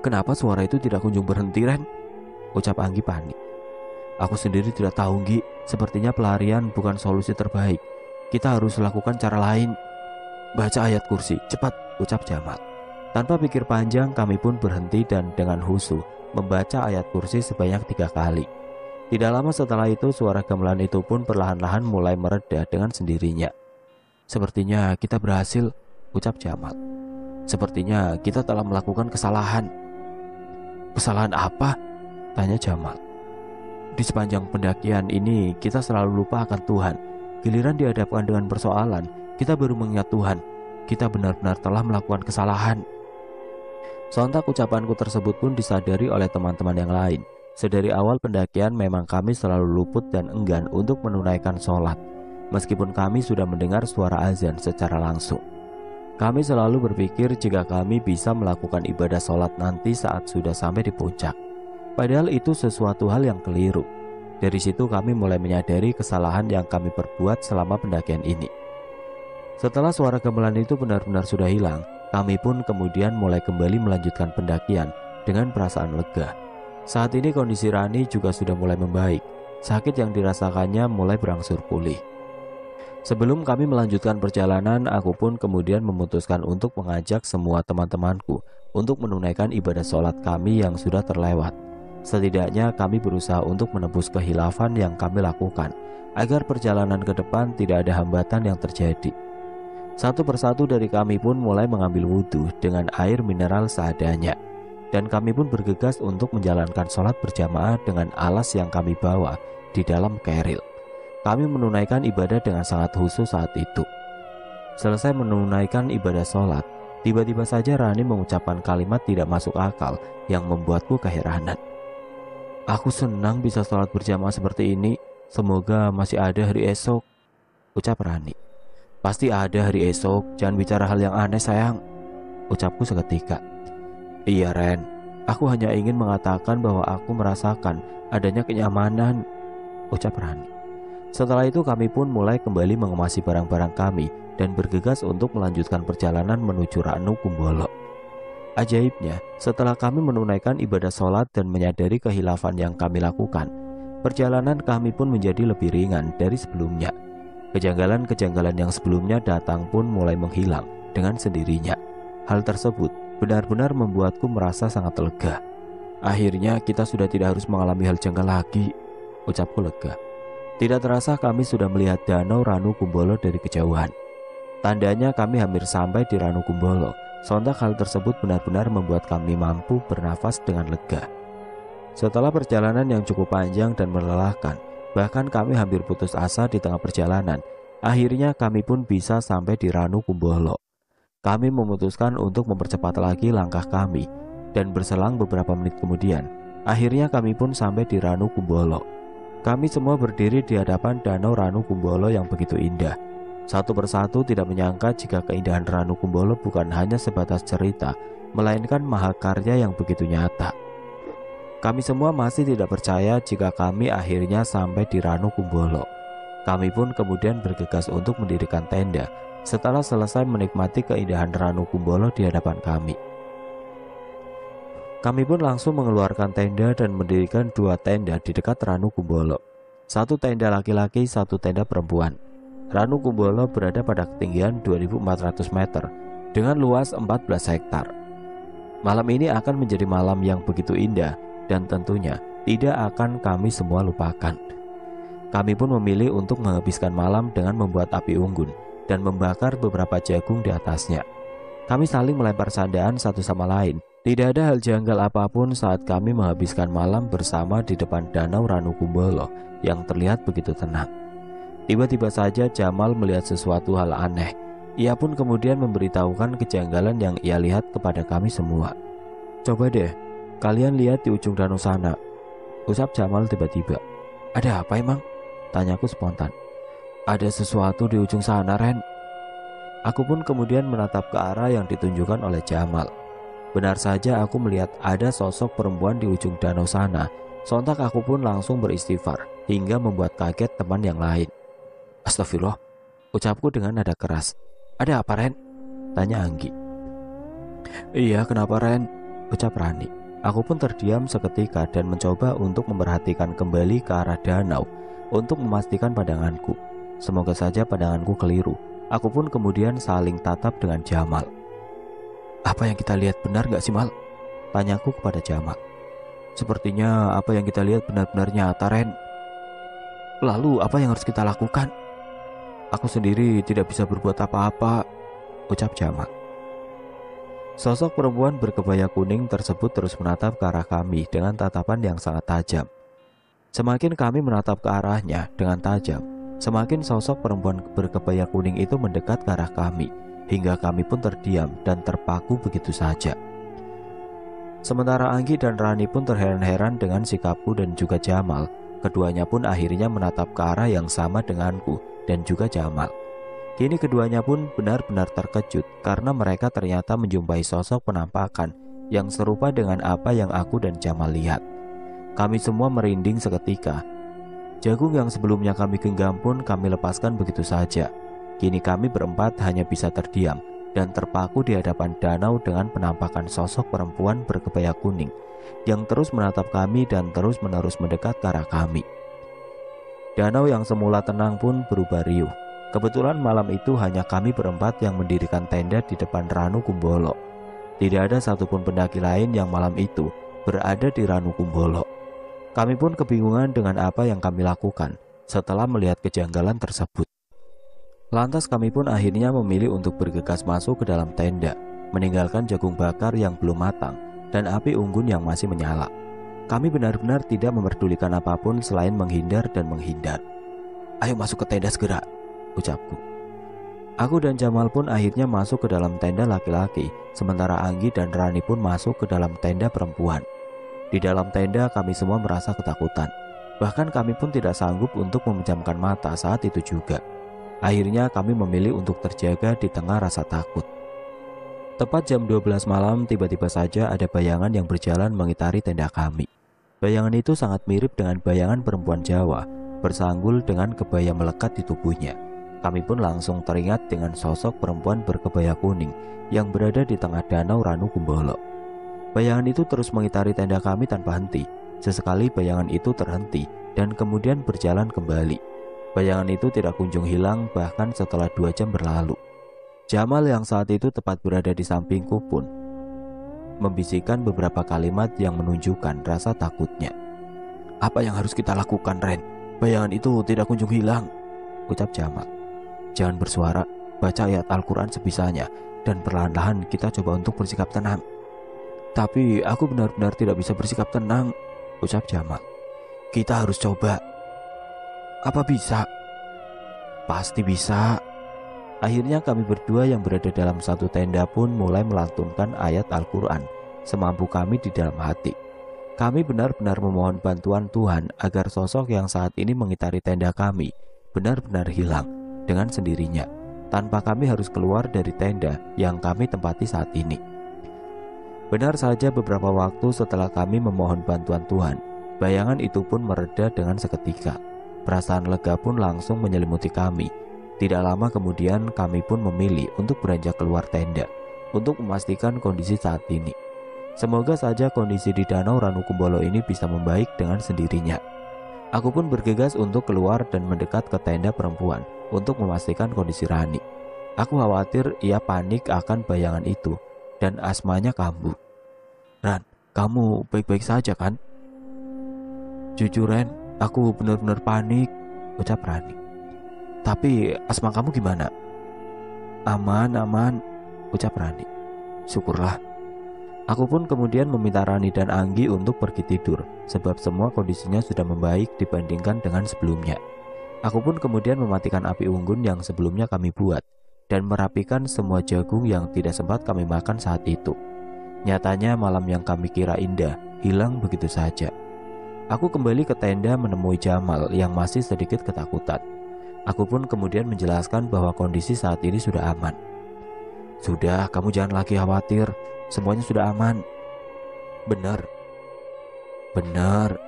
Kenapa suara itu tidak kunjung berhenti, Ren? Ucap Anggi panik. Aku sendiri tidak tahu, Nggi. Sepertinya pelarian bukan solusi terbaik. Kita harus lakukan cara lain. Baca ayat kursi, cepat, ucap Jamal. Tanpa pikir panjang, kami pun berhenti dan dengan husu membaca ayat kursi sebanyak 3 kali. Tidak lama setelah itu, suara gamelan itu pun perlahan-lahan mulai mereda dengan sendirinya. Sepertinya kita berhasil, ucap Jamal. Sepertinya kita telah melakukan kesalahan. Kesalahan apa? Tanya Jamal. Di sepanjang pendakian ini kita selalu lupa akan Tuhan. Giliran dihadapkan dengan persoalan, kita baru mengingat Tuhan. Kita benar-benar telah melakukan kesalahan. Sontak ucapanku tersebut pun disadari oleh teman-teman yang lain. Sedari awal pendakian memang kami selalu luput dan enggan untuk menunaikan sholat. Meskipun kami sudah mendengar suara azan secara langsung. Kami selalu berpikir jika kami bisa melakukan ibadah sholat nanti saat sudah sampai di puncak. Padahal itu sesuatu hal yang keliru. Dari situ kami mulai menyadari kesalahan yang kami perbuat selama pendakian ini. Setelah suara gamelan itu benar-benar sudah hilang, kami pun kemudian mulai kembali melanjutkan pendakian dengan perasaan lega. Saat ini kondisi Rani juga sudah mulai membaik. Sakit yang dirasakannya mulai berangsur pulih. Sebelum kami melanjutkan perjalanan, aku pun kemudian memutuskan untuk mengajak semua teman-temanku untuk menunaikan ibadah sholat kami yang sudah terlewat. Setidaknya kami berusaha untuk menebus kehilafan yang kami lakukan, agar perjalanan ke depan tidak ada hambatan yang terjadi. Satu persatu dari kami pun mulai mengambil wudhu dengan air mineral seadanya. Dan kami pun bergegas untuk menjalankan sholat berjamaah dengan alas yang kami bawa di dalam keril. Kami menunaikan ibadah dengan sangat khusyuk saat itu. Selesai menunaikan ibadah sholat, tiba-tiba saja Rani mengucapkan kalimat tidak masuk akal yang membuatku keheranan. Aku senang bisa sholat berjamaah seperti ini. Semoga masih ada hari esok, ucap Rani. Pasti ada hari esok, jangan bicara hal yang aneh sayang, ucapku seketika. Iya Ren, aku hanya ingin mengatakan bahwa aku merasakan adanya kenyamanan, ucap Rani. Setelah itu kami pun mulai kembali mengemasi barang-barang kami dan bergegas untuk melanjutkan perjalanan menuju Ranu Kumbolo. Ajaibnya, setelah kami menunaikan ibadah sholat dan menyadari kehilafan yang kami lakukan, perjalanan kami pun menjadi lebih ringan dari sebelumnya. Kejanggalan-kejanggalan yang sebelumnya datang pun mulai menghilang dengan sendirinya. Hal tersebut benar-benar membuatku merasa sangat lega. Akhirnya kita sudah tidak harus mengalami hal janggal lagi, ucapku lega. Tidak terasa kami sudah melihat danau Ranu Kumbolo dari kejauhan. Tandanya kami hampir sampai di Ranu Kumbolo. Sontak hal tersebut benar-benar membuat kami mampu bernafas dengan lega. Setelah perjalanan yang cukup panjang dan melelahkan, bahkan kami hampir putus asa di tengah perjalanan, akhirnya kami pun bisa sampai di Ranu Kumbolo. Kami memutuskan untuk mempercepat lagi langkah kami, dan berselang beberapa menit kemudian, akhirnya kami pun sampai di Ranu Kumbolo. Kami semua berdiri di hadapan danau Ranu Kumbolo yang begitu indah. Satu persatu tidak menyangka jika keindahan Ranu Kumbolo bukan hanya sebatas cerita, melainkan mahakarya yang begitu nyata. Kami semua masih tidak percaya jika kami akhirnya sampai di Ranu Kumbolo. Kami pun kemudian bergegas untuk mendirikan tenda setelah selesai menikmati keindahan Ranu Kumbolo di hadapan kami. Kami pun langsung mengeluarkan tenda dan mendirikan 2 tenda di dekat Ranu Kumbolo. 1 tenda laki-laki, 1 tenda perempuan. Ranu Kumbolo berada pada ketinggian 2400 meter dengan luas 14 hektar. Malam ini akan menjadi malam yang begitu indah dan tentunya tidak akan kami semua lupakan. Kami pun memilih untuk menghabiskan malam dengan membuat api unggun dan membakar beberapa jagung di atasnya. Kami saling melempar sandaan satu sama lain. Tidak ada hal janggal apapun saat kami menghabiskan malam bersama di depan danau Ranukumbolo yang terlihat begitu tenang. Tiba-tiba saja Jamal melihat sesuatu hal aneh. Ia pun kemudian memberitahukan kejanggalan yang ia lihat kepada kami semua. "Coba deh, kalian lihat di ujung danau sana," ucap Jamal tiba-tiba. "Ada apa emang?" tanyaku spontan. "Ada sesuatu di ujung sana, Ren." Aku pun kemudian menatap ke arah yang ditunjukkan oleh Jamal. Benar saja aku melihat ada sosok perempuan di ujung danau sana. Sontak aku pun langsung beristighfar hingga membuat kaget teman yang lain. "Astagfirullah," ucapku dengan nada keras. "Ada apa, Ren?" tanya Anggi. "Iya, kenapa, Ren?" ucap Rani. Aku pun terdiam seketika dan mencoba untuk memperhatikan kembali ke arah danau untuk memastikan pandanganku. Semoga saja pandanganku keliru. Aku pun kemudian saling tatap dengan Jamal. "Apa yang kita lihat benar gak sih, Mal?" tanyaku kepada Jamal. "Sepertinya apa yang kita lihat benar-benar nyata, Ren." "Lalu apa yang harus kita lakukan?" "Aku sendiri tidak bisa berbuat apa-apa," ucap Jamal. Sosok perempuan berkebaya kuning tersebut terus menatap ke arah kami dengan tatapan yang sangat tajam. Semakin kami menatap ke arahnya dengan tajam, semakin sosok perempuan berkebaya kuning itu mendekat ke arah kami, hingga kami pun terdiam dan terpaku begitu saja. Sementara Anggi dan Rani pun terheran-heran dengan sikapku dan juga Jamal. Keduanya pun akhirnya menatap ke arah yang sama denganku dan juga Jamal. Kini keduanya pun benar-benar terkejut karena mereka ternyata menjumpai sosok penampakan yang serupa dengan apa yang aku dan Jamal lihat. Kami semua merinding seketika. Jagung yang sebelumnya kami genggam pun kami lepaskan begitu saja. Kini kami berempat hanya bisa terdiam dan terpaku di hadapan danau dengan penampakan sosok perempuan berkebaya kuning yang terus menatap kami dan terus-menerus mendekat ke arah kami. Danau yang semula tenang pun berubah riuh. Kebetulan malam itu hanya kami berempat yang mendirikan tenda di depan Ranukumbolo. Tidak ada satupun pendaki lain yang malam itu berada di Ranukumbolo. Kami pun kebingungan dengan apa yang kami lakukan setelah melihat kejanggalan tersebut. Lantas kami pun akhirnya memilih untuk bergegas masuk ke dalam tenda, meninggalkan jagung bakar yang belum matang dan api unggun yang masih menyala. Kami benar-benar tidak memperdulikan apapun selain menghindar dan menghindar. "Ayo masuk ke tenda segera," ucapku. Aku dan Jamal pun akhirnya masuk ke dalam tenda laki-laki, sementara Anggi dan Rani pun masuk ke dalam tenda perempuan. Di dalam tenda kami semua merasa ketakutan. Bahkan kami pun tidak sanggup untuk memejamkan mata saat itu juga. Akhirnya kami memilih untuk terjaga di tengah rasa takut. Tepat jam 12 malam tiba-tiba saja ada bayangan yang berjalan mengitari tenda kami. Bayangan itu sangat mirip dengan bayangan perempuan Jawa, bersanggul dengan kebaya melekat di tubuhnya. Kami pun langsung teringat dengan sosok perempuan berkebaya kuning yang berada di tengah danau Ranukumbolo. Bayangan itu terus mengitari tenda kami tanpa henti. Sesekali bayangan itu terhenti dan kemudian berjalan kembali. Bayangan itu tidak kunjung hilang bahkan setelah 2 jam berlalu. Jamal yang saat itu tepat berada di sampingku pun membisikkan beberapa kalimat yang menunjukkan rasa takutnya. "Apa yang harus kita lakukan, Ren? Bayangan itu tidak kunjung hilang," ucap Jamal. "Jangan bersuara, baca ayat Al-Quran sebisanya dan perlahan-lahan kita coba untuk bersikap tenang." "Tapi aku benar-benar tidak bisa bersikap tenang," ucap Jamal. "Kita harus coba." "Apa bisa?" "Pasti bisa." Akhirnya kami berdua yang berada dalam satu tenda pun mulai melantunkan ayat Al-Quran semampu kami di dalam hati. Kami benar-benar memohon bantuan Tuhan agar sosok yang saat ini mengitari tenda kami benar-benar hilang dengan sendirinya, tanpa kami harus keluar dari tenda yang kami tempati saat ini. Benar saja beberapa waktu setelah kami memohon bantuan Tuhan, bayangan itu pun mereda dengan seketika. Perasaan lega pun langsung menyelimuti kami. Tidak lama kemudian kami pun memilih untuk beranjak keluar tenda untuk memastikan kondisi saat ini. Semoga saja kondisi di danau Ranukumbolo ini bisa membaik dengan sendirinya. Aku pun bergegas untuk keluar dan mendekat ke tenda perempuan untuk memastikan kondisi Rani. Aku khawatir ia panik akan bayangan itu dan asmanya kambuh. "Ran, kamu baik-baik saja kan?" "Jujur Ren, aku benar-benar panik," ucap Rani. Tapi asma kamu gimana? Aman, aman, ucap Rani. Syukurlah. Aku pun kemudian meminta Rani dan Anggi untuk pergi tidur, sebab semua kondisinya sudah membaik dibandingkan dengan sebelumnya. Aku pun kemudian mematikan api unggun yang sebelumnya kami buat, dan merapikan semua jagung yang tidak sempat kami makan saat itu. Nyatanya malam yang kami kira indah, hilang begitu saja. Aku kembali ke tenda menemui Jamal yang masih sedikit ketakutan. Aku pun kemudian menjelaskan bahwa kondisi saat ini sudah aman. Sudah, kamu jangan lagi khawatir, semuanya sudah aman. Benar. Benar.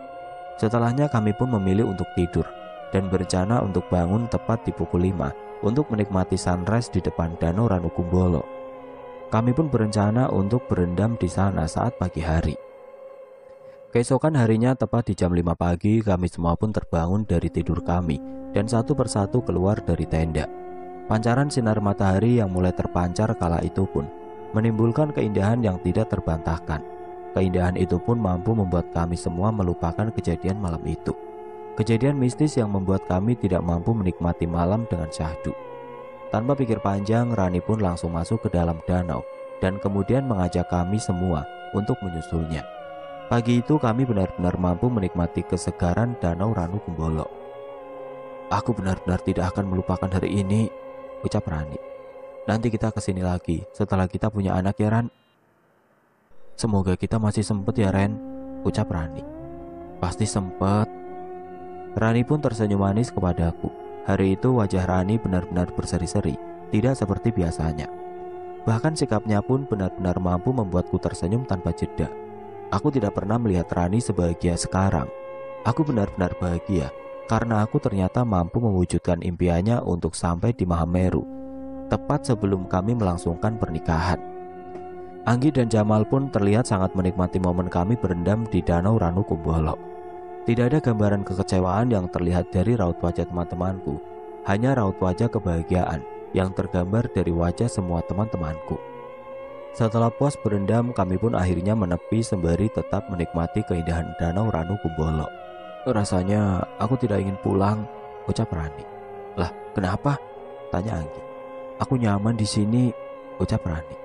Setelahnya kami pun memilih untuk tidur dan berencana untuk bangun tepat di pukul 5 untuk menikmati sunrise di depan Danau Ranukumbolo. Kami pun berencana untuk berendam di sana saat pagi hari. Keesokan harinya tepat di jam 5 pagi kami semua pun terbangun dari tidur kami dan satu persatu keluar dari tenda. Pancaran sinar matahari yang mulai terpancar kala itu pun menimbulkan keindahan yang tidak terbantahkan. Keindahan itu pun mampu membuat kami semua melupakan kejadian malam itu. Kejadian mistis yang membuat kami tidak mampu menikmati malam dengan syahdu. Tanpa pikir panjang, Rani pun langsung masuk ke dalam danau dan kemudian mengajak kami semua untuk menyusulnya. Pagi itu kami benar-benar mampu menikmati kesegaran Danau Ranukumbolo. Aku benar-benar tidak akan melupakan hari ini, ucap Rani. Nanti kita kesini lagi setelah kita punya anak ya Ran. Semoga kita masih sempet ya Ren, ucap Rani. Pasti sempet. Rani pun tersenyum manis kepadaku. Hari itu wajah Rani benar-benar berseri-seri, tidak seperti biasanya. Bahkan sikapnya pun benar-benar mampu membuatku tersenyum tanpa jeda. Aku tidak pernah melihat Rani sebahagia sekarang. Aku benar-benar bahagia karena aku ternyata mampu mewujudkan impiannya untuk sampai di Mahameru, tepat sebelum kami melangsungkan pernikahan. Anggi dan Jamal pun terlihat sangat menikmati momen kami berendam di Danau Ranukumbolo. Tidak ada gambaran kekecewaan yang terlihat dari raut wajah teman-temanku, hanya raut wajah kebahagiaan yang tergambar dari wajah semua teman-temanku. Setelah puas berendam, kami pun akhirnya menepi sembari tetap menikmati keindahan Danau Ranukumbolo. Rasanya aku tidak ingin pulang, ucap Rani. Lah, kenapa? Tanya Anggi. Aku nyaman di sini, ucap Rani.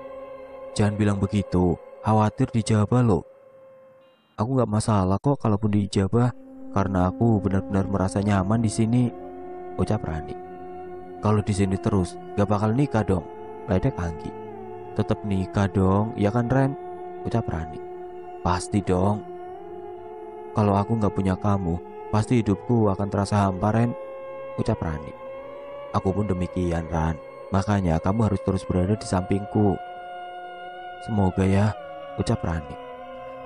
Jangan bilang begitu, khawatir dijabah loh. Aku gak masalah kok kalaupun dijabah, karena aku benar-benar merasa nyaman di sini, ucap Rani. Kalau di sini terus, gak bakal nikah dong, ledek Anggi. Tetap nikah dong, ya kan Ren? Ucap Rani. Pasti dong. Kalau aku gak punya kamu, pasti hidupku akan terasa hampa Ren, ucap Rani. Aku pun demikian Ran, makanya kamu harus terus berada di sampingku. Semoga ya, ucap Rani.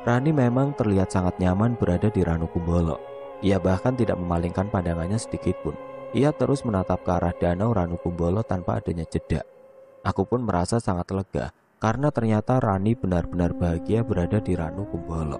Rani memang terlihat sangat nyaman berada di Ranukumbolo. Ia bahkan tidak memalingkan pandangannya sedikit pun. Ia terus menatap ke arah Danau Ranukumbolo tanpa adanya jeda. Aku pun merasa sangat lega karena ternyata Rani benar-benar bahagia berada di Ranukumbolo.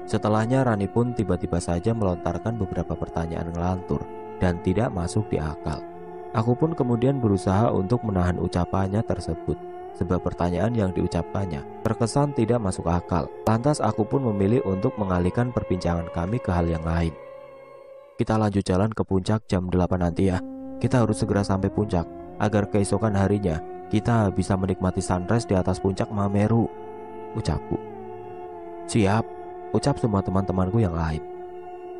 Setelahnya Rani pun tiba-tiba saja melontarkan beberapa pertanyaan ngelantur dan tidak masuk di akal. Aku pun kemudian berusaha untuk menahan ucapannya tersebut, sebab pertanyaan yang diucapkannya terkesan tidak masuk akal. Lantas aku pun memilih untuk mengalihkan perbincangan kami ke hal yang lain. Kita lanjut jalan ke puncak jam 8 nanti ya. Kita harus segera sampai puncak agar keesokan harinya kita bisa menikmati sunrise di atas puncak Mahameru, ucapku. Siap, ucap semua teman-temanku yang lain.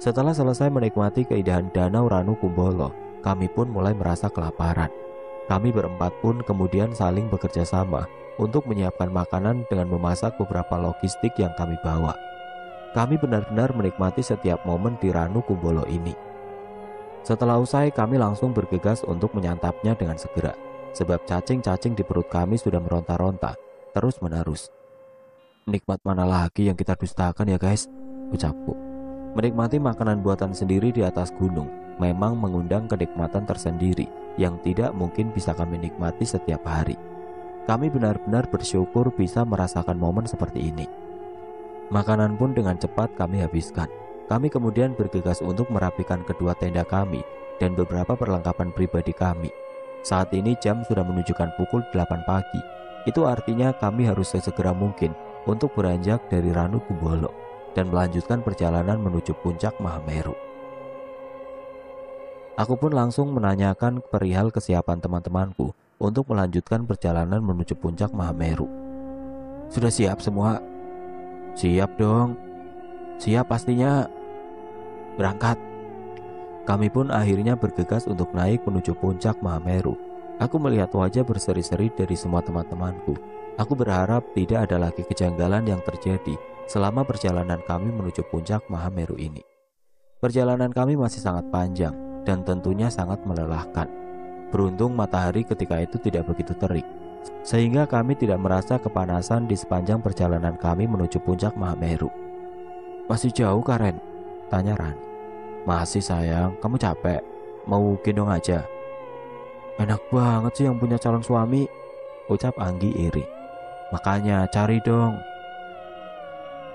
Setelah selesai menikmati keindahan Danau Ranukumbolo, kami pun mulai merasa kelaparan. Kami berempat pun kemudian saling bekerja sama untuk menyiapkan makanan dengan memasak beberapa logistik yang kami bawa. Kami benar-benar menikmati setiap momen di Ranukumbolo ini. Setelah usai, kami langsung bergegas untuk menyantapnya dengan segera, sebab cacing-cacing di perut kami sudah meronta-ronta terus-menerus. Nikmat mana lagi yang kita dustakan ya guys, ucapku. Menikmati makanan buatan sendiri di atas gunung memang mengundang kenikmatan tersendiri yang tidak mungkin bisa kami nikmati setiap hari. Kami benar-benar bersyukur bisa merasakan momen seperti ini. Makanan pun dengan cepat kami habiskan. Kami kemudian bergegas untuk merapikan kedua tenda kami dan beberapa perlengkapan pribadi kami. Saat ini jam sudah menunjukkan pukul 8 pagi. Itu artinya kami harus sesegera mungkin untuk beranjak dari Ranukumbolo dan melanjutkan perjalanan menuju puncak Mahameru. Aku pun langsung menanyakan perihal kesiapan teman-temanku untuk melanjutkan perjalanan menuju puncak Mahameru. Sudah siap semua? Siap dong. Siap pastinya. Berangkat. Kami pun akhirnya bergegas untuk naik menuju puncak Mahameru. Aku melihat wajah berseri-seri dari semua teman-temanku. Aku berharap tidak ada lagi kejanggalan yang terjadi selama perjalanan kami menuju puncak Mahameru ini. Perjalanan kami masih sangat panjang dan tentunya sangat melelahkan. Beruntung matahari ketika itu tidak begitu terik, sehingga kami tidak merasa kepanasan di sepanjang perjalanan kami menuju puncak Mahameru. Masih jauh, Karen? Tanya Rani. Masih sayang, kamu capek? Mau gendong aja? Enak banget sih yang punya calon suami, ucap Anggi iri. Makanya cari dong.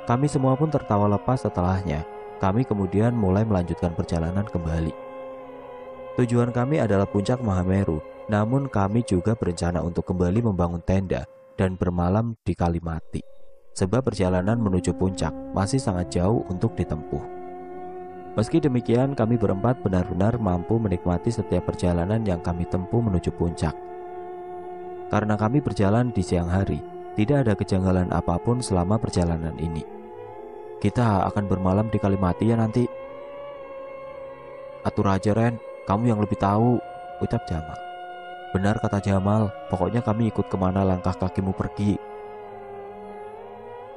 Kami semua pun tertawa lepas setelahnya. Kami kemudian mulai melanjutkan perjalanan kembali. Tujuan kami adalah puncak Mahameru, namun kami juga berencana untuk kembali membangun tenda dan bermalam di Kalimati. Sebab perjalanan menuju puncak masih sangat jauh untuk ditempuh. Meski demikian, kami berempat benar-benar mampu menikmati setiap perjalanan yang kami tempuh menuju puncak. Karena kami berjalan di siang hari, tidak ada kejanggalan apapun selama perjalanan ini. Kita akan bermalam di Kalimati ya nanti. Atur aja Ren, kamu yang lebih tahu, ucap Jamal. Benar kata Jamal, pokoknya kami ikut kemana langkah kakimu pergi.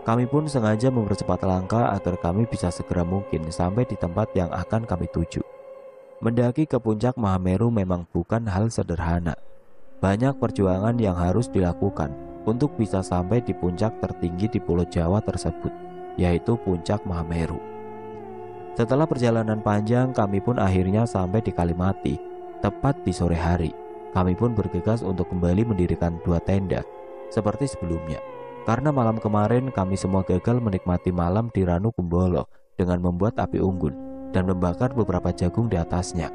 Kami pun sengaja mempercepat langkah agar kami bisa segera mungkin sampai di tempat yang akan kami tuju. Mendaki ke puncak Mahameru memang bukan hal sederhana. Banyak perjuangan yang harus dilakukan untuk bisa sampai di puncak tertinggi di Pulau Jawa tersebut, yaitu puncak Mahameru. Setelah perjalanan panjang, kami pun akhirnya sampai di Kalimati. Tepat di sore hari, kami pun bergegas untuk kembali mendirikan 2 tenda seperti sebelumnya. Karena malam kemarin kami semua gagal menikmati malam di Ranu Kumbolo dengan membuat api unggun dan membakar beberapa jagung di atasnya.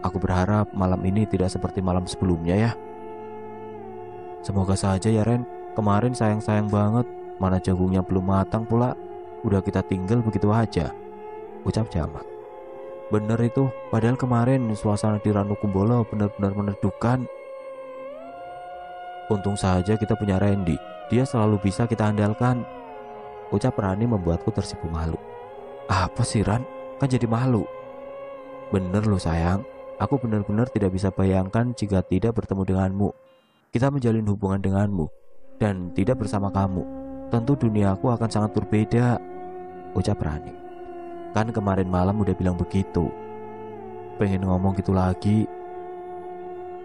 Aku berharap malam ini tidak seperti malam sebelumnya ya. Semoga saja ya Ren, kemarin sayang-sayang banget, mana jagungnya belum matang pula, udah kita tinggal begitu aja, ucap Jamal. Bener itu, padahal kemarin suasana di Ranu Kumbolo benar-benar menedukkan. Untung saja kita punya Randy, dia selalu bisa kita andalkan, ucap Rani membuatku tersipu malu. Apa sih Ran, kan jadi malu. Bener loh sayang, aku benar-benar tidak bisa bayangkan jika tidak bertemu denganmu. Kita menjalin hubungan denganmu dan tidak bersama kamu, tentu duniaku akan sangat berbeda, ucap Rani. Kan kemarin malam udah bilang begitu. Pengen ngomong gitu lagi.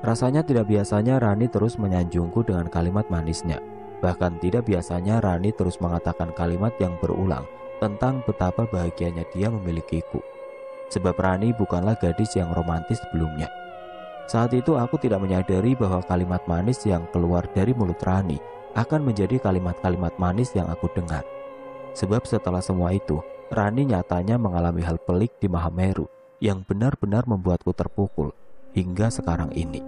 Rasanya tidak biasanya Rani terus menyanjungku dengan kalimat manisnya. Bahkan tidak biasanya Rani terus mengatakan kalimat yang berulang tentang betapa bahagianya dia memilikiku. Sebab Rani bukanlah gadis yang romantis sebelumnya. Saat itu aku tidak menyadari bahwa kalimat manis yang keluar dari mulut Rani akan menjadi kalimat-kalimat manis yang aku dengar. Sebab setelah semua itu, Rani nyatanya mengalami hal pelik di Mahameru yang benar-benar membuatku terpukul hingga sekarang ini.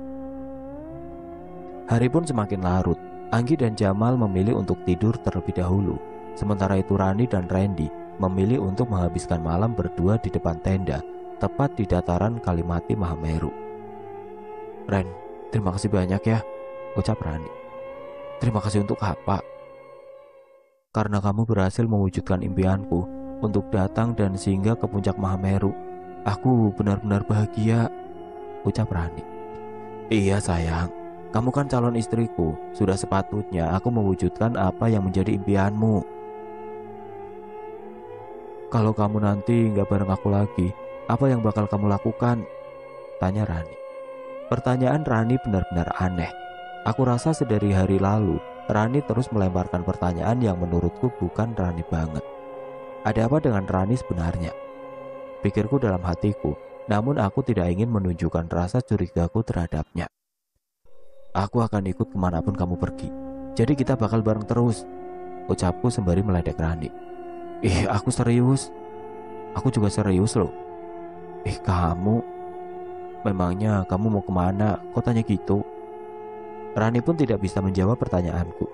Hari pun semakin larut. Anggi dan Jamal memilih untuk tidur terlebih dahulu. Sementara itu Rani dan Randy memilih untuk menghabiskan malam berdua di depan tenda, tepat di dataran Kalimati Mahameru. Ren, terima kasih banyak ya, ucap Rani. Terima kasih untuk apa? Karena kamu berhasil mewujudkan impianku untuk datang dan singgah ke puncak Mahameru. Aku benar-benar bahagia, ucap Rani. Iya sayang, kamu kan calon istriku. Sudah sepatutnya aku mewujudkan apa yang menjadi impianmu. Kalau kamu nanti gak bareng aku lagi, apa yang bakal kamu lakukan? Tanya Rani. Pertanyaan Rani benar-benar aneh. Aku rasa sedari hari lalu Rani terus melemparkan pertanyaan yang menurutku bukan Rani banget. Ada apa dengan Rani sebenarnya? Pikirku dalam hatiku, namun aku tidak ingin menunjukkan rasa curigaku terhadapnya. Aku akan ikut kemanapun kamu pergi, jadi kita bakal bareng terus, ucapku sembari meledek Rani. Aku serius. Aku juga serius loh. Kamu? Memangnya kamu mau kemana? Kok tanya gitu? Rani pun tidak bisa menjawab pertanyaanku.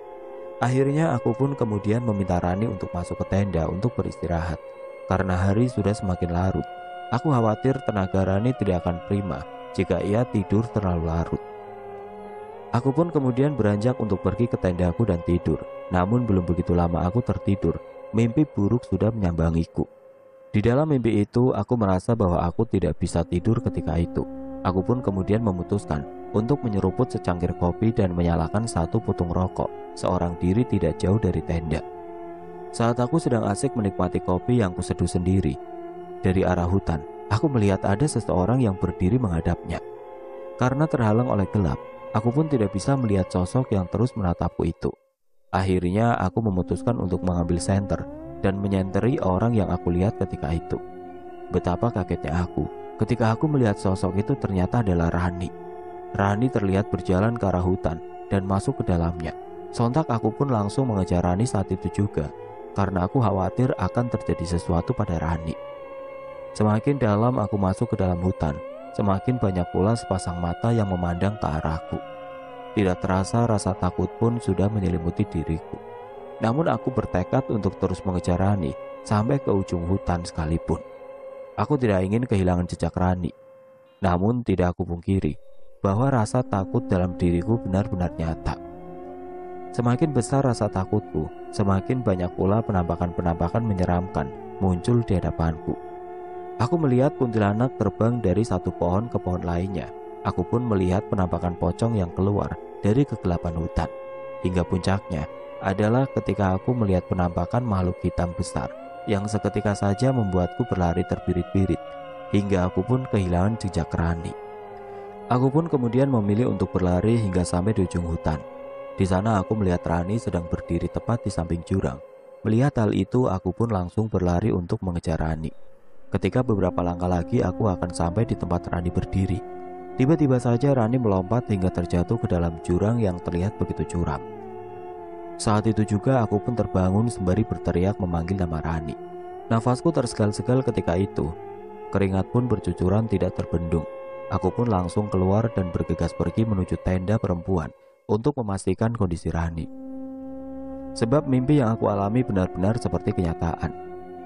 Akhirnya aku pun kemudian meminta Rani untuk masuk ke tenda untuk beristirahat, karena hari sudah semakin larut. Aku khawatir tenaga Rani tidak akan prima jika ia tidur terlalu larut. Aku pun kemudian beranjak untuk pergi ke tendaku dan tidur. Namun belum begitu lama aku tertidur, mimpi buruk sudah menyambangiku. Di dalam mimpi itu, aku merasa bahwa aku tidak bisa tidur ketika itu. Aku pun kemudian memutuskan untuk menyeruput secangkir kopi dan menyalakan satu putung rokok seorang diri tidak jauh dari tenda. Saat aku sedang asik menikmati kopi yang kuseduh sendiri, dari arah hutan, aku melihat ada seseorang yang berdiri menghadapnya. Karena terhalang oleh gelap, aku pun tidak bisa melihat sosok yang terus menatapku itu. Akhirnya aku memutuskan untuk mengambil senter dan menyenteri orang yang aku lihat ketika itu. Betapa kagetnya aku ketika aku melihat sosok itu ternyata adalah Rani. Rani terlihat berjalan ke arah hutan dan masuk ke dalamnya. Sontak aku pun langsung mengejar Rani saat itu juga, karena aku khawatir akan terjadi sesuatu pada Rani. Semakin dalam aku masuk ke dalam hutan, semakin banyak pula sepasang mata yang memandang ke arahku. Tidak terasa rasa takut pun sudah menyelimuti diriku. Namun aku bertekad untuk terus mengejar Rani sampai ke ujung hutan sekalipun. Aku tidak ingin kehilangan jejak Rani. Namun tidak aku pungkiri bahwa rasa takut dalam diriku benar-benar nyata. Semakin besar rasa takutku, semakin banyak pula penampakan-penampakan menyeramkan muncul di hadapanku. Aku melihat kuntilanak terbang dari satu pohon ke pohon lainnya. Aku pun melihat penampakan pocong yang keluar dari kegelapan hutan. Hingga puncaknya adalah ketika aku melihat penampakan makhluk hitam besar yang seketika saja membuatku berlari terbirit-birit, hingga aku pun kehilangan jejak Rani. Aku pun kemudian memilih untuk berlari hingga sampai di ujung hutan. Di sana aku melihat Rani sedang berdiri tepat di samping jurang. Melihat hal itu, aku pun langsung berlari untuk mengejar Rani. Ketika beberapa langkah lagi aku akan sampai di tempat Rani berdiri, tiba-tiba saja Rani melompat hingga terjatuh ke dalam jurang yang terlihat begitu curam. Saat itu juga aku pun terbangun sembari berteriak memanggil nama Rani. Nafasku tersegal-segal ketika itu. Keringat pun bercucuran tidak terbendung. Aku pun langsung keluar dan bergegas pergi menuju tenda perempuan untuk memastikan kondisi Rani. Sebab mimpi yang aku alami benar-benar seperti kenyataan.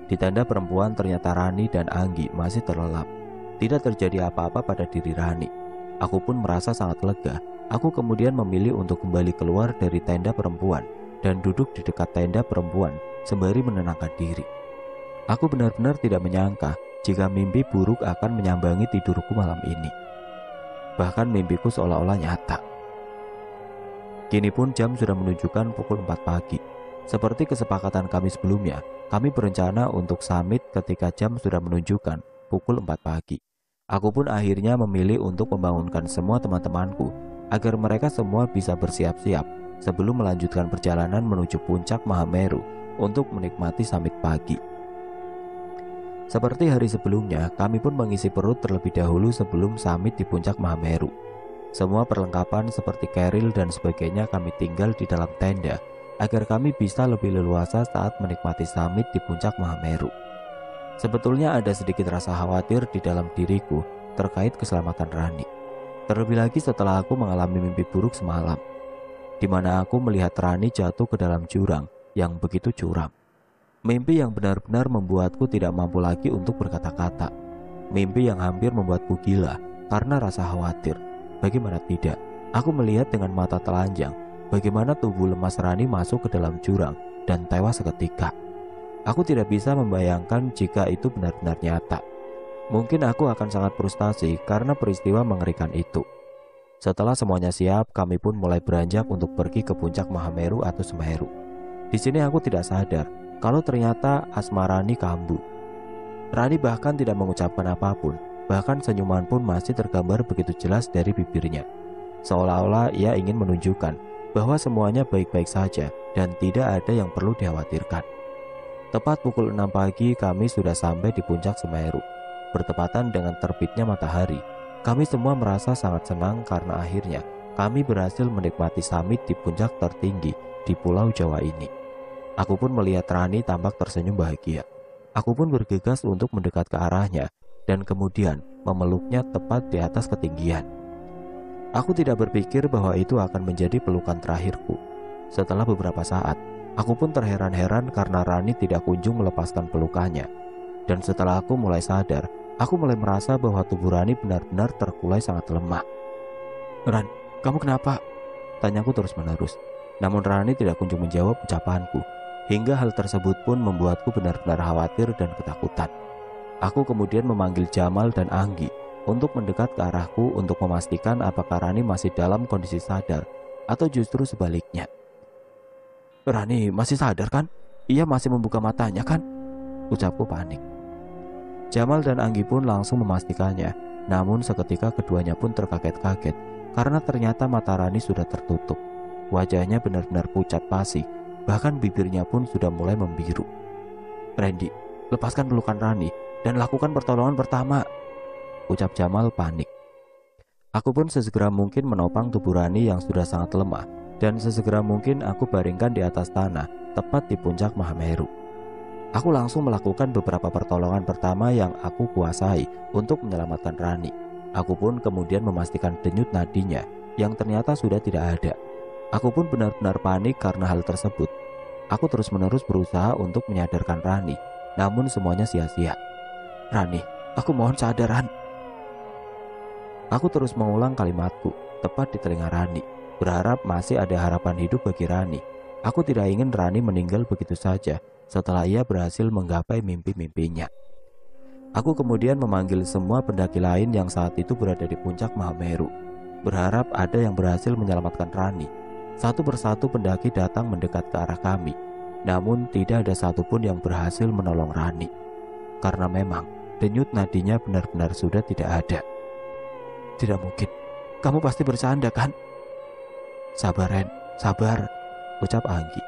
Di tenda perempuan ternyata Rani dan Anggi masih terlelap. Tidak terjadi apa-apa pada diri Rani. Aku pun merasa sangat lega. Aku kemudian memilih untuk kembali keluar dari tenda perempuan dan duduk di dekat tenda perempuan sembari menenangkan diri. Aku benar-benar tidak menyangka jika mimpi buruk akan menyambangi tidurku malam ini. Bahkan mimpiku seolah-olah nyata. Kini pun jam sudah menunjukkan pukul 4 pagi. Seperti kesepakatan kami sebelumnya, kami berencana untuk summit ketika jam sudah menunjukkan pukul 4 pagi. Aku pun akhirnya memilih untuk membangunkan semua teman-temanku agar mereka semua bisa bersiap-siap sebelum melanjutkan perjalanan menuju puncak Mahameru untuk menikmati summit pagi. Seperti hari sebelumnya, kami pun mengisi perut terlebih dahulu sebelum summit di puncak Mahameru. Semua perlengkapan seperti keril dan sebagainya kami tinggal di dalam tenda agar kami bisa lebih leluasa saat menikmati summit di puncak Mahameru. Sebetulnya ada sedikit rasa khawatir di dalam diriku terkait keselamatan Rani. Terlebih lagi setelah aku mengalami mimpi buruk semalam, di mana aku melihat Rani jatuh ke dalam jurang yang begitu curam. Mimpi yang benar-benar membuatku tidak mampu lagi untuk berkata-kata. Mimpi yang hampir membuatku gila karena rasa khawatir. Bagaimana tidak, aku melihat dengan mata telanjang bagaimana tubuh lemas Rani masuk ke dalam jurang dan tewas seketika. Aku tidak bisa membayangkan jika itu benar-benar nyata. Mungkin aku akan sangat frustasi karena peristiwa mengerikan itu. Setelah semuanya siap, kami pun mulai beranjak untuk pergi ke puncak Mahameru atau Semeru. Di sini aku tidak sadar kalau ternyata asma Rani kambuh. Rani bahkan tidak mengucapkan apapun, bahkan senyuman pun masih tergambar begitu jelas dari bibirnya. Seolah-olah ia ingin menunjukkan bahwa semuanya baik-baik saja dan tidak ada yang perlu dikhawatirkan. Tepat pukul 6 pagi kami sudah sampai di puncak Semeru. Bertepatan dengan terbitnya matahari, kami semua merasa sangat senang karena akhirnya kami berhasil menikmati summit di puncak tertinggi di Pulau Jawa ini. Aku pun melihat Rani tampak tersenyum bahagia. Aku pun bergegas untuk mendekat ke arahnya dan kemudian memeluknya tepat di atas ketinggian. Aku tidak berpikir bahwa itu akan menjadi pelukan terakhirku. Setelah beberapa saat, aku pun terheran-heran karena Rani tidak kunjung melepaskan pelukannya. Dan setelah aku mulai sadar Aku mulai merasa bahwa tubuh Rani benar-benar terkulai sangat lemah. "Ran, kamu kenapa?" tanyaku terus-menerus. Namun Rani tidak kunjung menjawab ucapanku. Hingga hal tersebut pun membuatku benar-benar khawatir dan ketakutan. Aku kemudian memanggil Jamal dan Anggi untuk mendekat ke arahku untuk memastikan apakah Rani masih dalam kondisi sadar atau justru sebaliknya. "Rani masih sadar kan? Ia masih membuka matanya kan?" ucapku panik. Jamal dan Anggi pun langsung memastikannya. Namun seketika keduanya pun terkaget-kaget karena ternyata mata Rani sudah tertutup. Wajahnya benar-benar pucat pasi, bahkan bibirnya pun sudah mulai membiru. "Randy, lepaskan pelukan Rani dan lakukan pertolongan pertama," ucap Jamal panik. Aku pun sesegera mungkin menopang tubuh Rani yang sudah sangat lemah, dan sesegera mungkin aku baringkan di atas tanah, tepat di puncak Mahameru. Aku langsung melakukan beberapa pertolongan pertama yang aku kuasai untuk menyelamatkan Rani. Aku pun kemudian memastikan denyut nadinya yang ternyata sudah tidak ada. Aku pun benar-benar panik karena hal tersebut. Aku terus-menerus berusaha untuk menyadarkan Rani, namun semuanya sia-sia. "Rani, aku mohon sadaran." Aku terus mengulang kalimatku tepat di telinga Rani, berharap masih ada harapan hidup bagi Rani. Aku tidak ingin Rani meninggal begitu saja setelah ia berhasil menggapai mimpi-mimpinya. Aku kemudian memanggil semua pendaki lain yang saat itu berada di puncak Mahameru, berharap ada yang berhasil menyelamatkan Rani. Satu persatu pendaki datang mendekat ke arah kami, namun tidak ada satupun yang berhasil menolong Rani, karena memang denyut nadinya benar-benar sudah tidak ada. "Tidak mungkin, kamu pasti bercanda kan?" "Sabar Ren, sabar," ucap Anggi.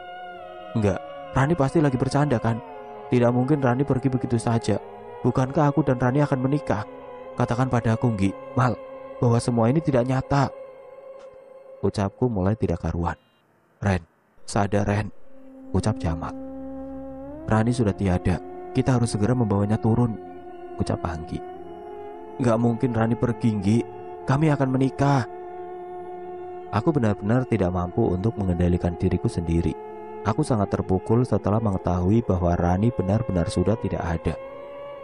"Enggak, Rani pasti lagi bercanda kan? Tidak mungkin Rani pergi begitu saja. Bukankah aku dan Rani akan menikah? Katakan padaku, Nggi, Mal, bahwa semua ini tidak nyata." Ucapku mulai tidak karuan. "Ren, sadar Ren," ucap Jamal. "Rani sudah tiada, kita harus segera membawanya turun," ucap Anggi. "Nggak mungkin Rani pergi, Nggi. Kami akan menikah." Aku benar-benar tidak mampu untuk mengendalikan diriku sendiri. Aku sangat terpukul setelah mengetahui bahwa Rani benar-benar sudah tidak ada.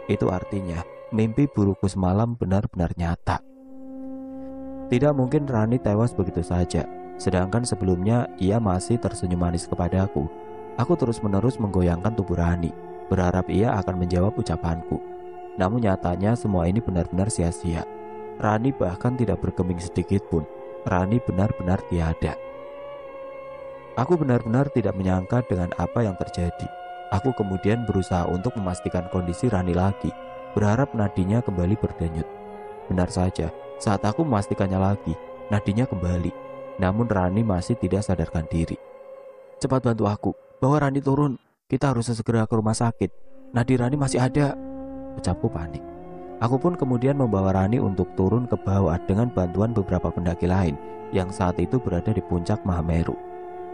Itu artinya mimpi burukku semalam benar-benar nyata. Tidak mungkin Rani tewas begitu saja, sedangkan sebelumnya ia masih tersenyum manis kepadaku. Aku terus-menerus menggoyangkan tubuh Rani, berharap ia akan menjawab ucapanku. Namun nyatanya semua ini benar-benar sia-sia. Rani bahkan tidak bergeming sedikit pun. Rani benar-benar tiada. Aku benar-benar tidak menyangka dengan apa yang terjadi. Aku kemudian berusaha untuk memastikan kondisi Rani lagi, berharap nadinya kembali berdenyut. Benar saja, saat aku memastikannya lagi, nadinya kembali. Namun Rani masih tidak sadarkan diri. "Cepat bantu aku, bawa Rani turun. Kita harus segera ke rumah sakit. Nadi Rani masih ada," ucapku panik. Aku pun kemudian membawa Rani untuk turun ke bawah dengan bantuan beberapa pendaki lain yang saat itu berada di puncak Mahameru.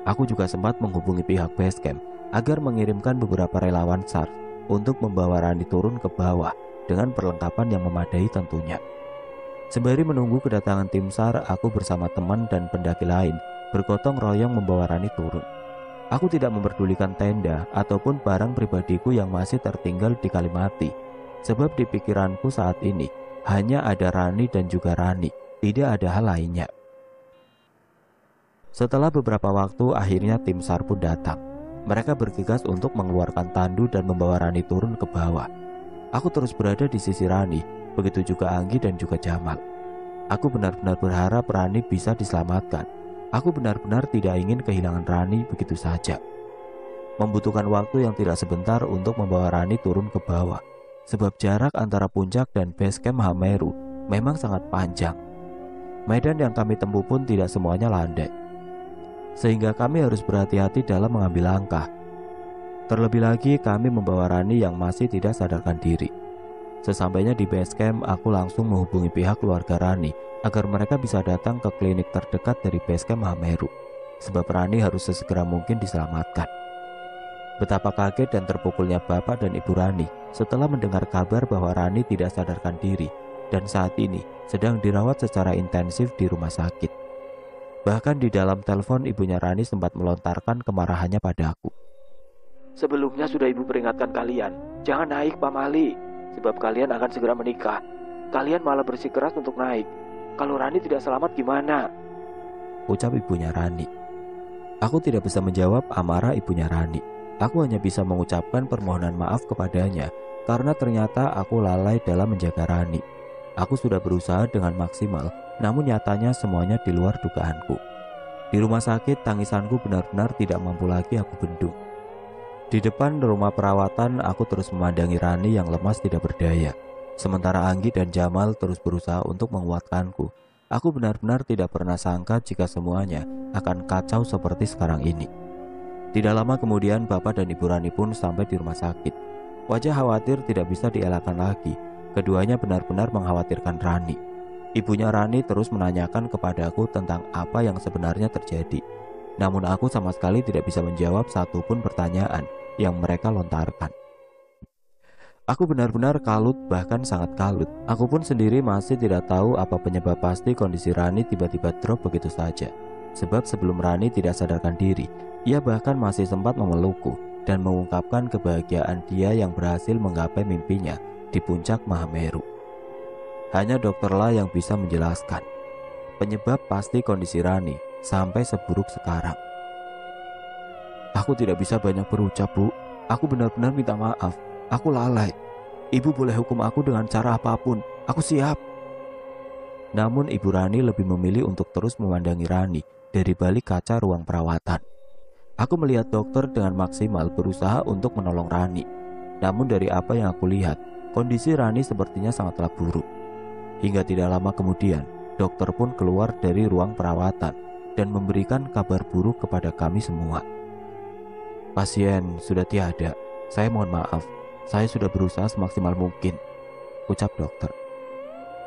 Aku juga sempat menghubungi pihak base camp agar mengirimkan beberapa relawan SAR untuk membawa Rani turun ke bawah dengan perlengkapan yang memadai tentunya. Sembari menunggu kedatangan tim SAR, aku bersama teman dan pendaki lain bergotong royong membawa Rani turun. Aku tidak memperdulikan tenda ataupun barang pribadiku yang masih tertinggal di Kalimati, sebab di pikiranku saat ini hanya ada Rani dan juga Rani, tidak ada hal lainnya. Setelah beberapa waktu, akhirnya tim SAR pun datang. Mereka bergegas untuk mengeluarkan tandu dan membawa Rani turun ke bawah. Aku terus berada di sisi Rani, begitu juga Anggi dan juga Jamal. Aku benar-benar berharap Rani bisa diselamatkan. Aku benar-benar tidak ingin kehilangan Rani begitu saja. Membutuhkan waktu yang tidak sebentar untuk membawa Rani turun ke bawah, sebab jarak antara puncak dan base camp Mahameru memang sangat panjang. Medan yang kami tempuh pun tidak semuanya landai, sehingga kami harus berhati-hati dalam mengambil langkah. Terlebih lagi kami membawa Rani yang masih tidak sadarkan diri. Sesampainya di base camp, aku langsung menghubungi pihak keluarga Rani agar mereka bisa datang ke klinik terdekat dari base camp Mahameru, sebab Rani harus sesegera mungkin diselamatkan. Betapa kaget dan terpukulnya bapak dan ibu Rani setelah mendengar kabar bahwa Rani tidak sadarkan diri dan saat ini sedang dirawat secara intensif di rumah sakit. Bahkan di dalam telepon ibunya Rani sempat melontarkan kemarahannya padaku. "Sebelumnya sudah ibu peringatkan kalian, jangan naik Pak Mali. sebab kalian akan segera menikah. Kalian malah bersikeras untuk naik. Kalau Rani tidak selamat gimana? Ucap ibunya Rani. Aku tidak bisa menjawab amarah ibunya Rani. Aku hanya bisa mengucapkan permohonan maaf kepadanya karena ternyata aku lalai dalam menjaga Rani. Aku sudah berusaha dengan maksimal, namun nyatanya semuanya di luar dugaanku. Di rumah sakit, tangisanku benar-benar tidak mampu lagi aku bendung. Di depan rumah perawatan, aku terus memandangi Rani yang lemas tidak berdaya. Sementara Anggi dan Jamal terus berusaha untuk menguatkanku. Aku benar-benar tidak pernah sangka jika semuanya akan kacau seperti sekarang ini. Tidak lama kemudian, Bapak dan Ibu Rani pun sampai di rumah sakit. Wajah khawatir tidak bisa dielakkan lagi. Keduanya benar-benar mengkhawatirkan Rani. Ibunya Rani terus menanyakan kepadaku tentang apa yang sebenarnya terjadi. Namun aku sama sekali tidak bisa menjawab satupun pertanyaan yang mereka lontarkan. Aku benar-benar kalut, bahkan sangat kalut. Aku pun sendiri masih tidak tahu apa penyebab pasti kondisi Rani tiba-tiba drop begitu saja. Sebab sebelum Rani tidak sadarkan diri, ia bahkan masih sempat memelukku dan mengungkapkan kebahagiaan dia yang berhasil menggapai mimpinya di puncak Mahameru. Hanya dokterlah yang bisa menjelaskan penyebab pasti kondisi Rani sampai seburuk sekarang. Aku tidak bisa banyak berucap, Bu. Aku benar-benar minta maaf. Aku lalai. Ibu boleh hukum aku dengan cara apapun. Aku siap. Namun Ibu Rani lebih memilih untuk terus memandangi Rani dari balik kaca ruang perawatan. Aku melihat dokter dengan maksimal berusaha untuk menolong Rani. Namun dari apa yang aku lihat, kondisi Rani sepertinya sangatlah buruk. Hingga tidak lama kemudian, dokter pun keluar dari ruang perawatan dan memberikan kabar buruk kepada kami semua. Pasien sudah tiada. Saya mohon maaf. Saya sudah berusaha semaksimal mungkin, ucap dokter.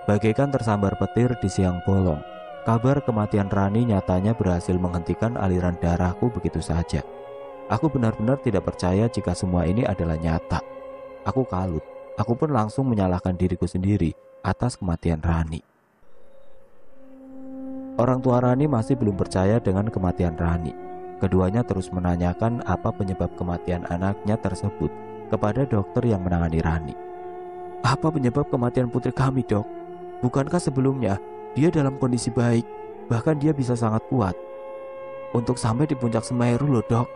Bagaikan tersambar petir di siang bolong, kabar kematian Rani nyatanya berhasil menghentikan aliran darahku begitu saja. Aku benar-benar tidak percaya jika semua ini adalah nyata. Aku kalut. Aku pun langsung menyalahkan diriku sendiri atas kematian Rani. Orang tua Rani masih belum percaya dengan kematian Rani. Keduanya terus menanyakan apa penyebab kematian anaknya tersebut kepada dokter yang menangani Rani. Apa penyebab kematian putri kami, Dok? Bukankah sebelumnya dia dalam kondisi baik, bahkan dia bisa sangat kuat untuk sampai di puncak Semeru loh, Dok,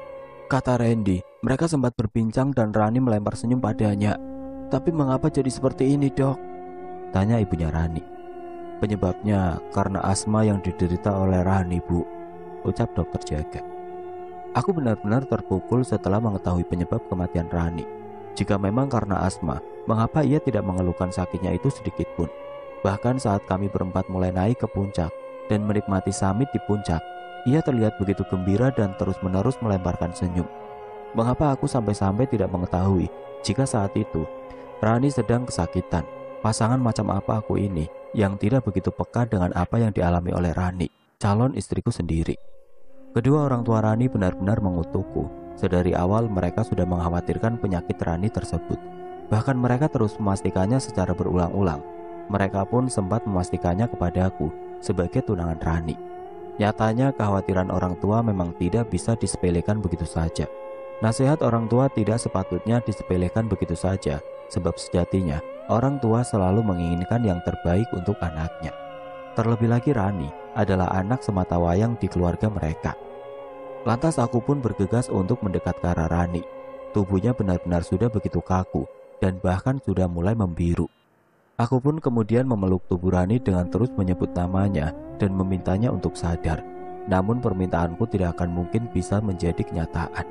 kata Randy. Mereka sempat berbincang dan Rani melempar senyum padanya. Tapi mengapa jadi seperti ini, Dok? Tanya ibunya Rani. Penyebabnya karena asma yang diderita oleh Rani, Bu, ucap dokter jaga. Aku benar-benar terpukul setelah mengetahui penyebab kematian Rani. Jika memang karena asma, mengapa ia tidak mengeluhkan sakitnya itu sedikit pun? Bahkan saat kami berempat mulai naik ke puncak dan menikmati summit di puncak, ia terlihat begitu gembira dan terus-menerus melemparkan senyum. Mengapa aku sampai-sampai tidak mengetahui jika saat itu Rani sedang kesakitan? Pasangan macam apa aku ini yang tidak begitu peka dengan apa yang dialami oleh Rani, calon istriku sendiri. Kedua orang tua Rani benar-benar mengutukku. Sedari awal mereka sudah mengkhawatirkan penyakit Rani tersebut. Bahkan mereka terus memastikannya secara berulang-ulang. Mereka pun sempat memastikannya kepadaku sebagai tunangan Rani. Nyatanya kekhawatiran orang tua memang tidak bisa disepelekan begitu saja. Nasihat orang tua tidak sepatutnya disepelekan begitu saja, sebab sejatinya orang tua selalu menginginkan yang terbaik untuk anaknya. Terlebih lagi Rani adalah anak sematawayang di keluarga mereka. Lantas aku pun bergegas untuk mendekat ke arah Rani. Tubuhnya benar-benar sudah begitu kaku dan bahkan sudah mulai membiru. Aku pun kemudian memeluk tubuh Rani dengan terus menyebut namanya dan memintanya untuk sadar. Namun permintaanku tidak akan mungkin bisa menjadi kenyataan.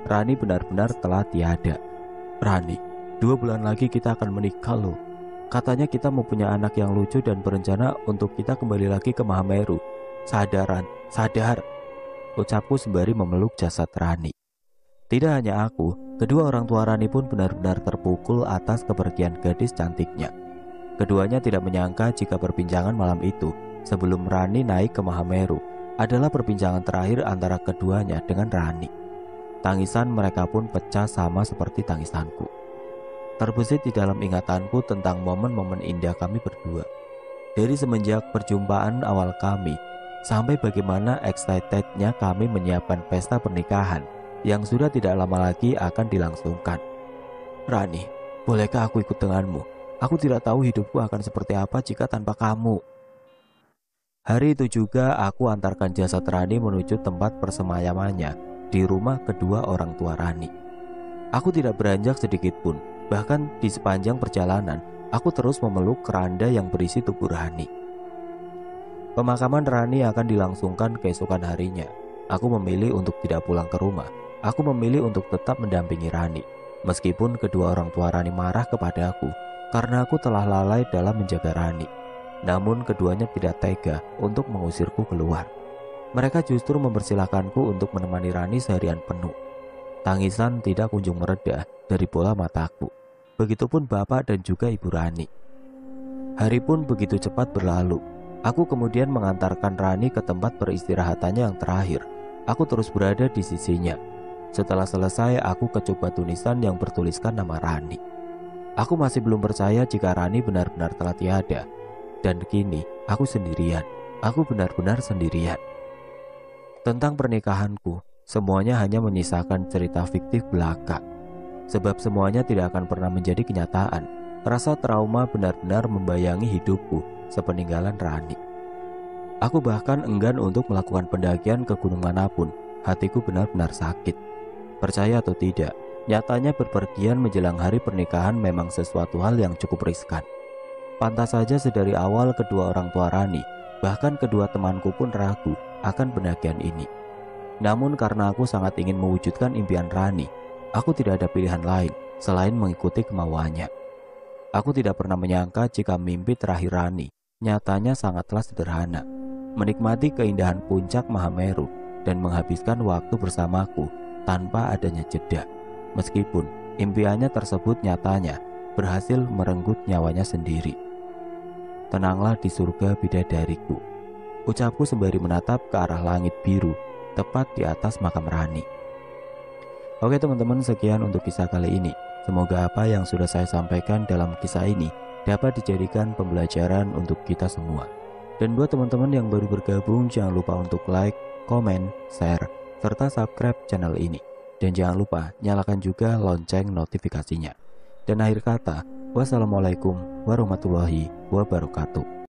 Rani benar-benar telah tiada. Rani, 2 bulan lagi kita akan menikah loh. Katanya kita mau punya anak yang lucu dan berencana untuk kita kembali lagi ke Mahameru. Sadaran, sadar, ucapku sembari memeluk jasad Rani. Tidak hanya aku, kedua orang tua Rani pun benar-benar terpukul atas kepergian gadis cantiknya. Keduanya tidak menyangka jika perbincangan malam itu sebelum Rani naik ke Mahameru adalah perbincangan terakhir antara keduanya dengan Rani. Tangisan mereka pun pecah sama seperti tangisanku. Terbesit di dalam ingatanku tentang momen-momen indah kami berdua. Dari semenjak perjumpaan awal kami, sampai bagaimana excitednya kami menyiapkan pesta pernikahan yang sudah tidak lama lagi akan dilangsungkan. Rani, Bolehkah aku ikut denganmu? Aku tidak tahu hidupku akan seperti apa jika tanpa kamu. Hari itu juga aku antarkan jasad Rani menuju tempat persemayamannya di rumah kedua orang tua Rani. Aku tidak beranjak sedikit pun, bahkan di sepanjang perjalanan aku terus memeluk keranda yang berisi tubuh Rani. Pemakaman Rani akan dilangsungkan keesokan harinya. Aku memilih untuk tidak pulang ke rumah. Aku memilih untuk tetap mendampingi Rani, meskipun kedua orang tua Rani marah kepada aku karena aku telah lalai dalam menjaga Rani. Namun keduanya tidak tega untuk mengusirku keluar. Mereka justru mempersilahkanku untuk menemani Rani seharian penuh. Tangisan tidak kunjung mereda dari bola mataku. Begitupun bapak dan juga ibu Rani. Hari pun begitu cepat berlalu. Aku kemudian mengantarkan Rani ke tempat peristirahatannya yang terakhir. Aku terus berada di sisinya. Setelah selesai, aku kecoba tulisan yang bertuliskan nama Rani. Aku masih belum percaya jika Rani benar-benar telah tiada. Dan kini aku sendirian. Aku benar-benar sendirian. Tentang pernikahanku, semuanya hanya menyisakan cerita fiktif belaka. Sebab semuanya tidak akan pernah menjadi kenyataan. Rasa trauma benar-benar membayangi hidupku sepeninggalan Rani. Aku bahkan enggan untuk melakukan pendakian ke gunung manapun. Hatiku benar-benar sakit. Percaya atau tidak, nyatanya berpergian menjelang hari pernikahan memang sesuatu hal yang cukup riskan. Pantas saja sedari awal kedua orang tua Rani, bahkan kedua temanku pun ragu akan pendakian ini. Namun karena aku sangat ingin mewujudkan impian Rani, aku tidak ada pilihan lain selain mengikuti kemauannya. Aku tidak pernah menyangka jika mimpi terakhir Rani nyatanya sangatlah sederhana. Menikmati keindahan puncak Mahameru dan menghabiskan waktu bersamaku tanpa adanya jeda. Meskipun impiannya tersebut nyatanya berhasil merenggut nyawanya sendiri. Tenanglah di surga bidadariku, ucapku sembari menatap ke arah langit biru tepat di atas makam Rani. Oke teman-teman, sekian untuk kisah kali ini. Semoga apa yang sudah saya sampaikan dalam kisah ini dapat dijadikan pembelajaran untuk kita semua. Dan buat teman-teman yang baru bergabung, jangan lupa untuk like, komen, share, serta subscribe channel ini. Dan jangan lupa nyalakan juga lonceng notifikasinya. Dan akhir kata, wassalamualaikum warahmatullahi wabarakatuh.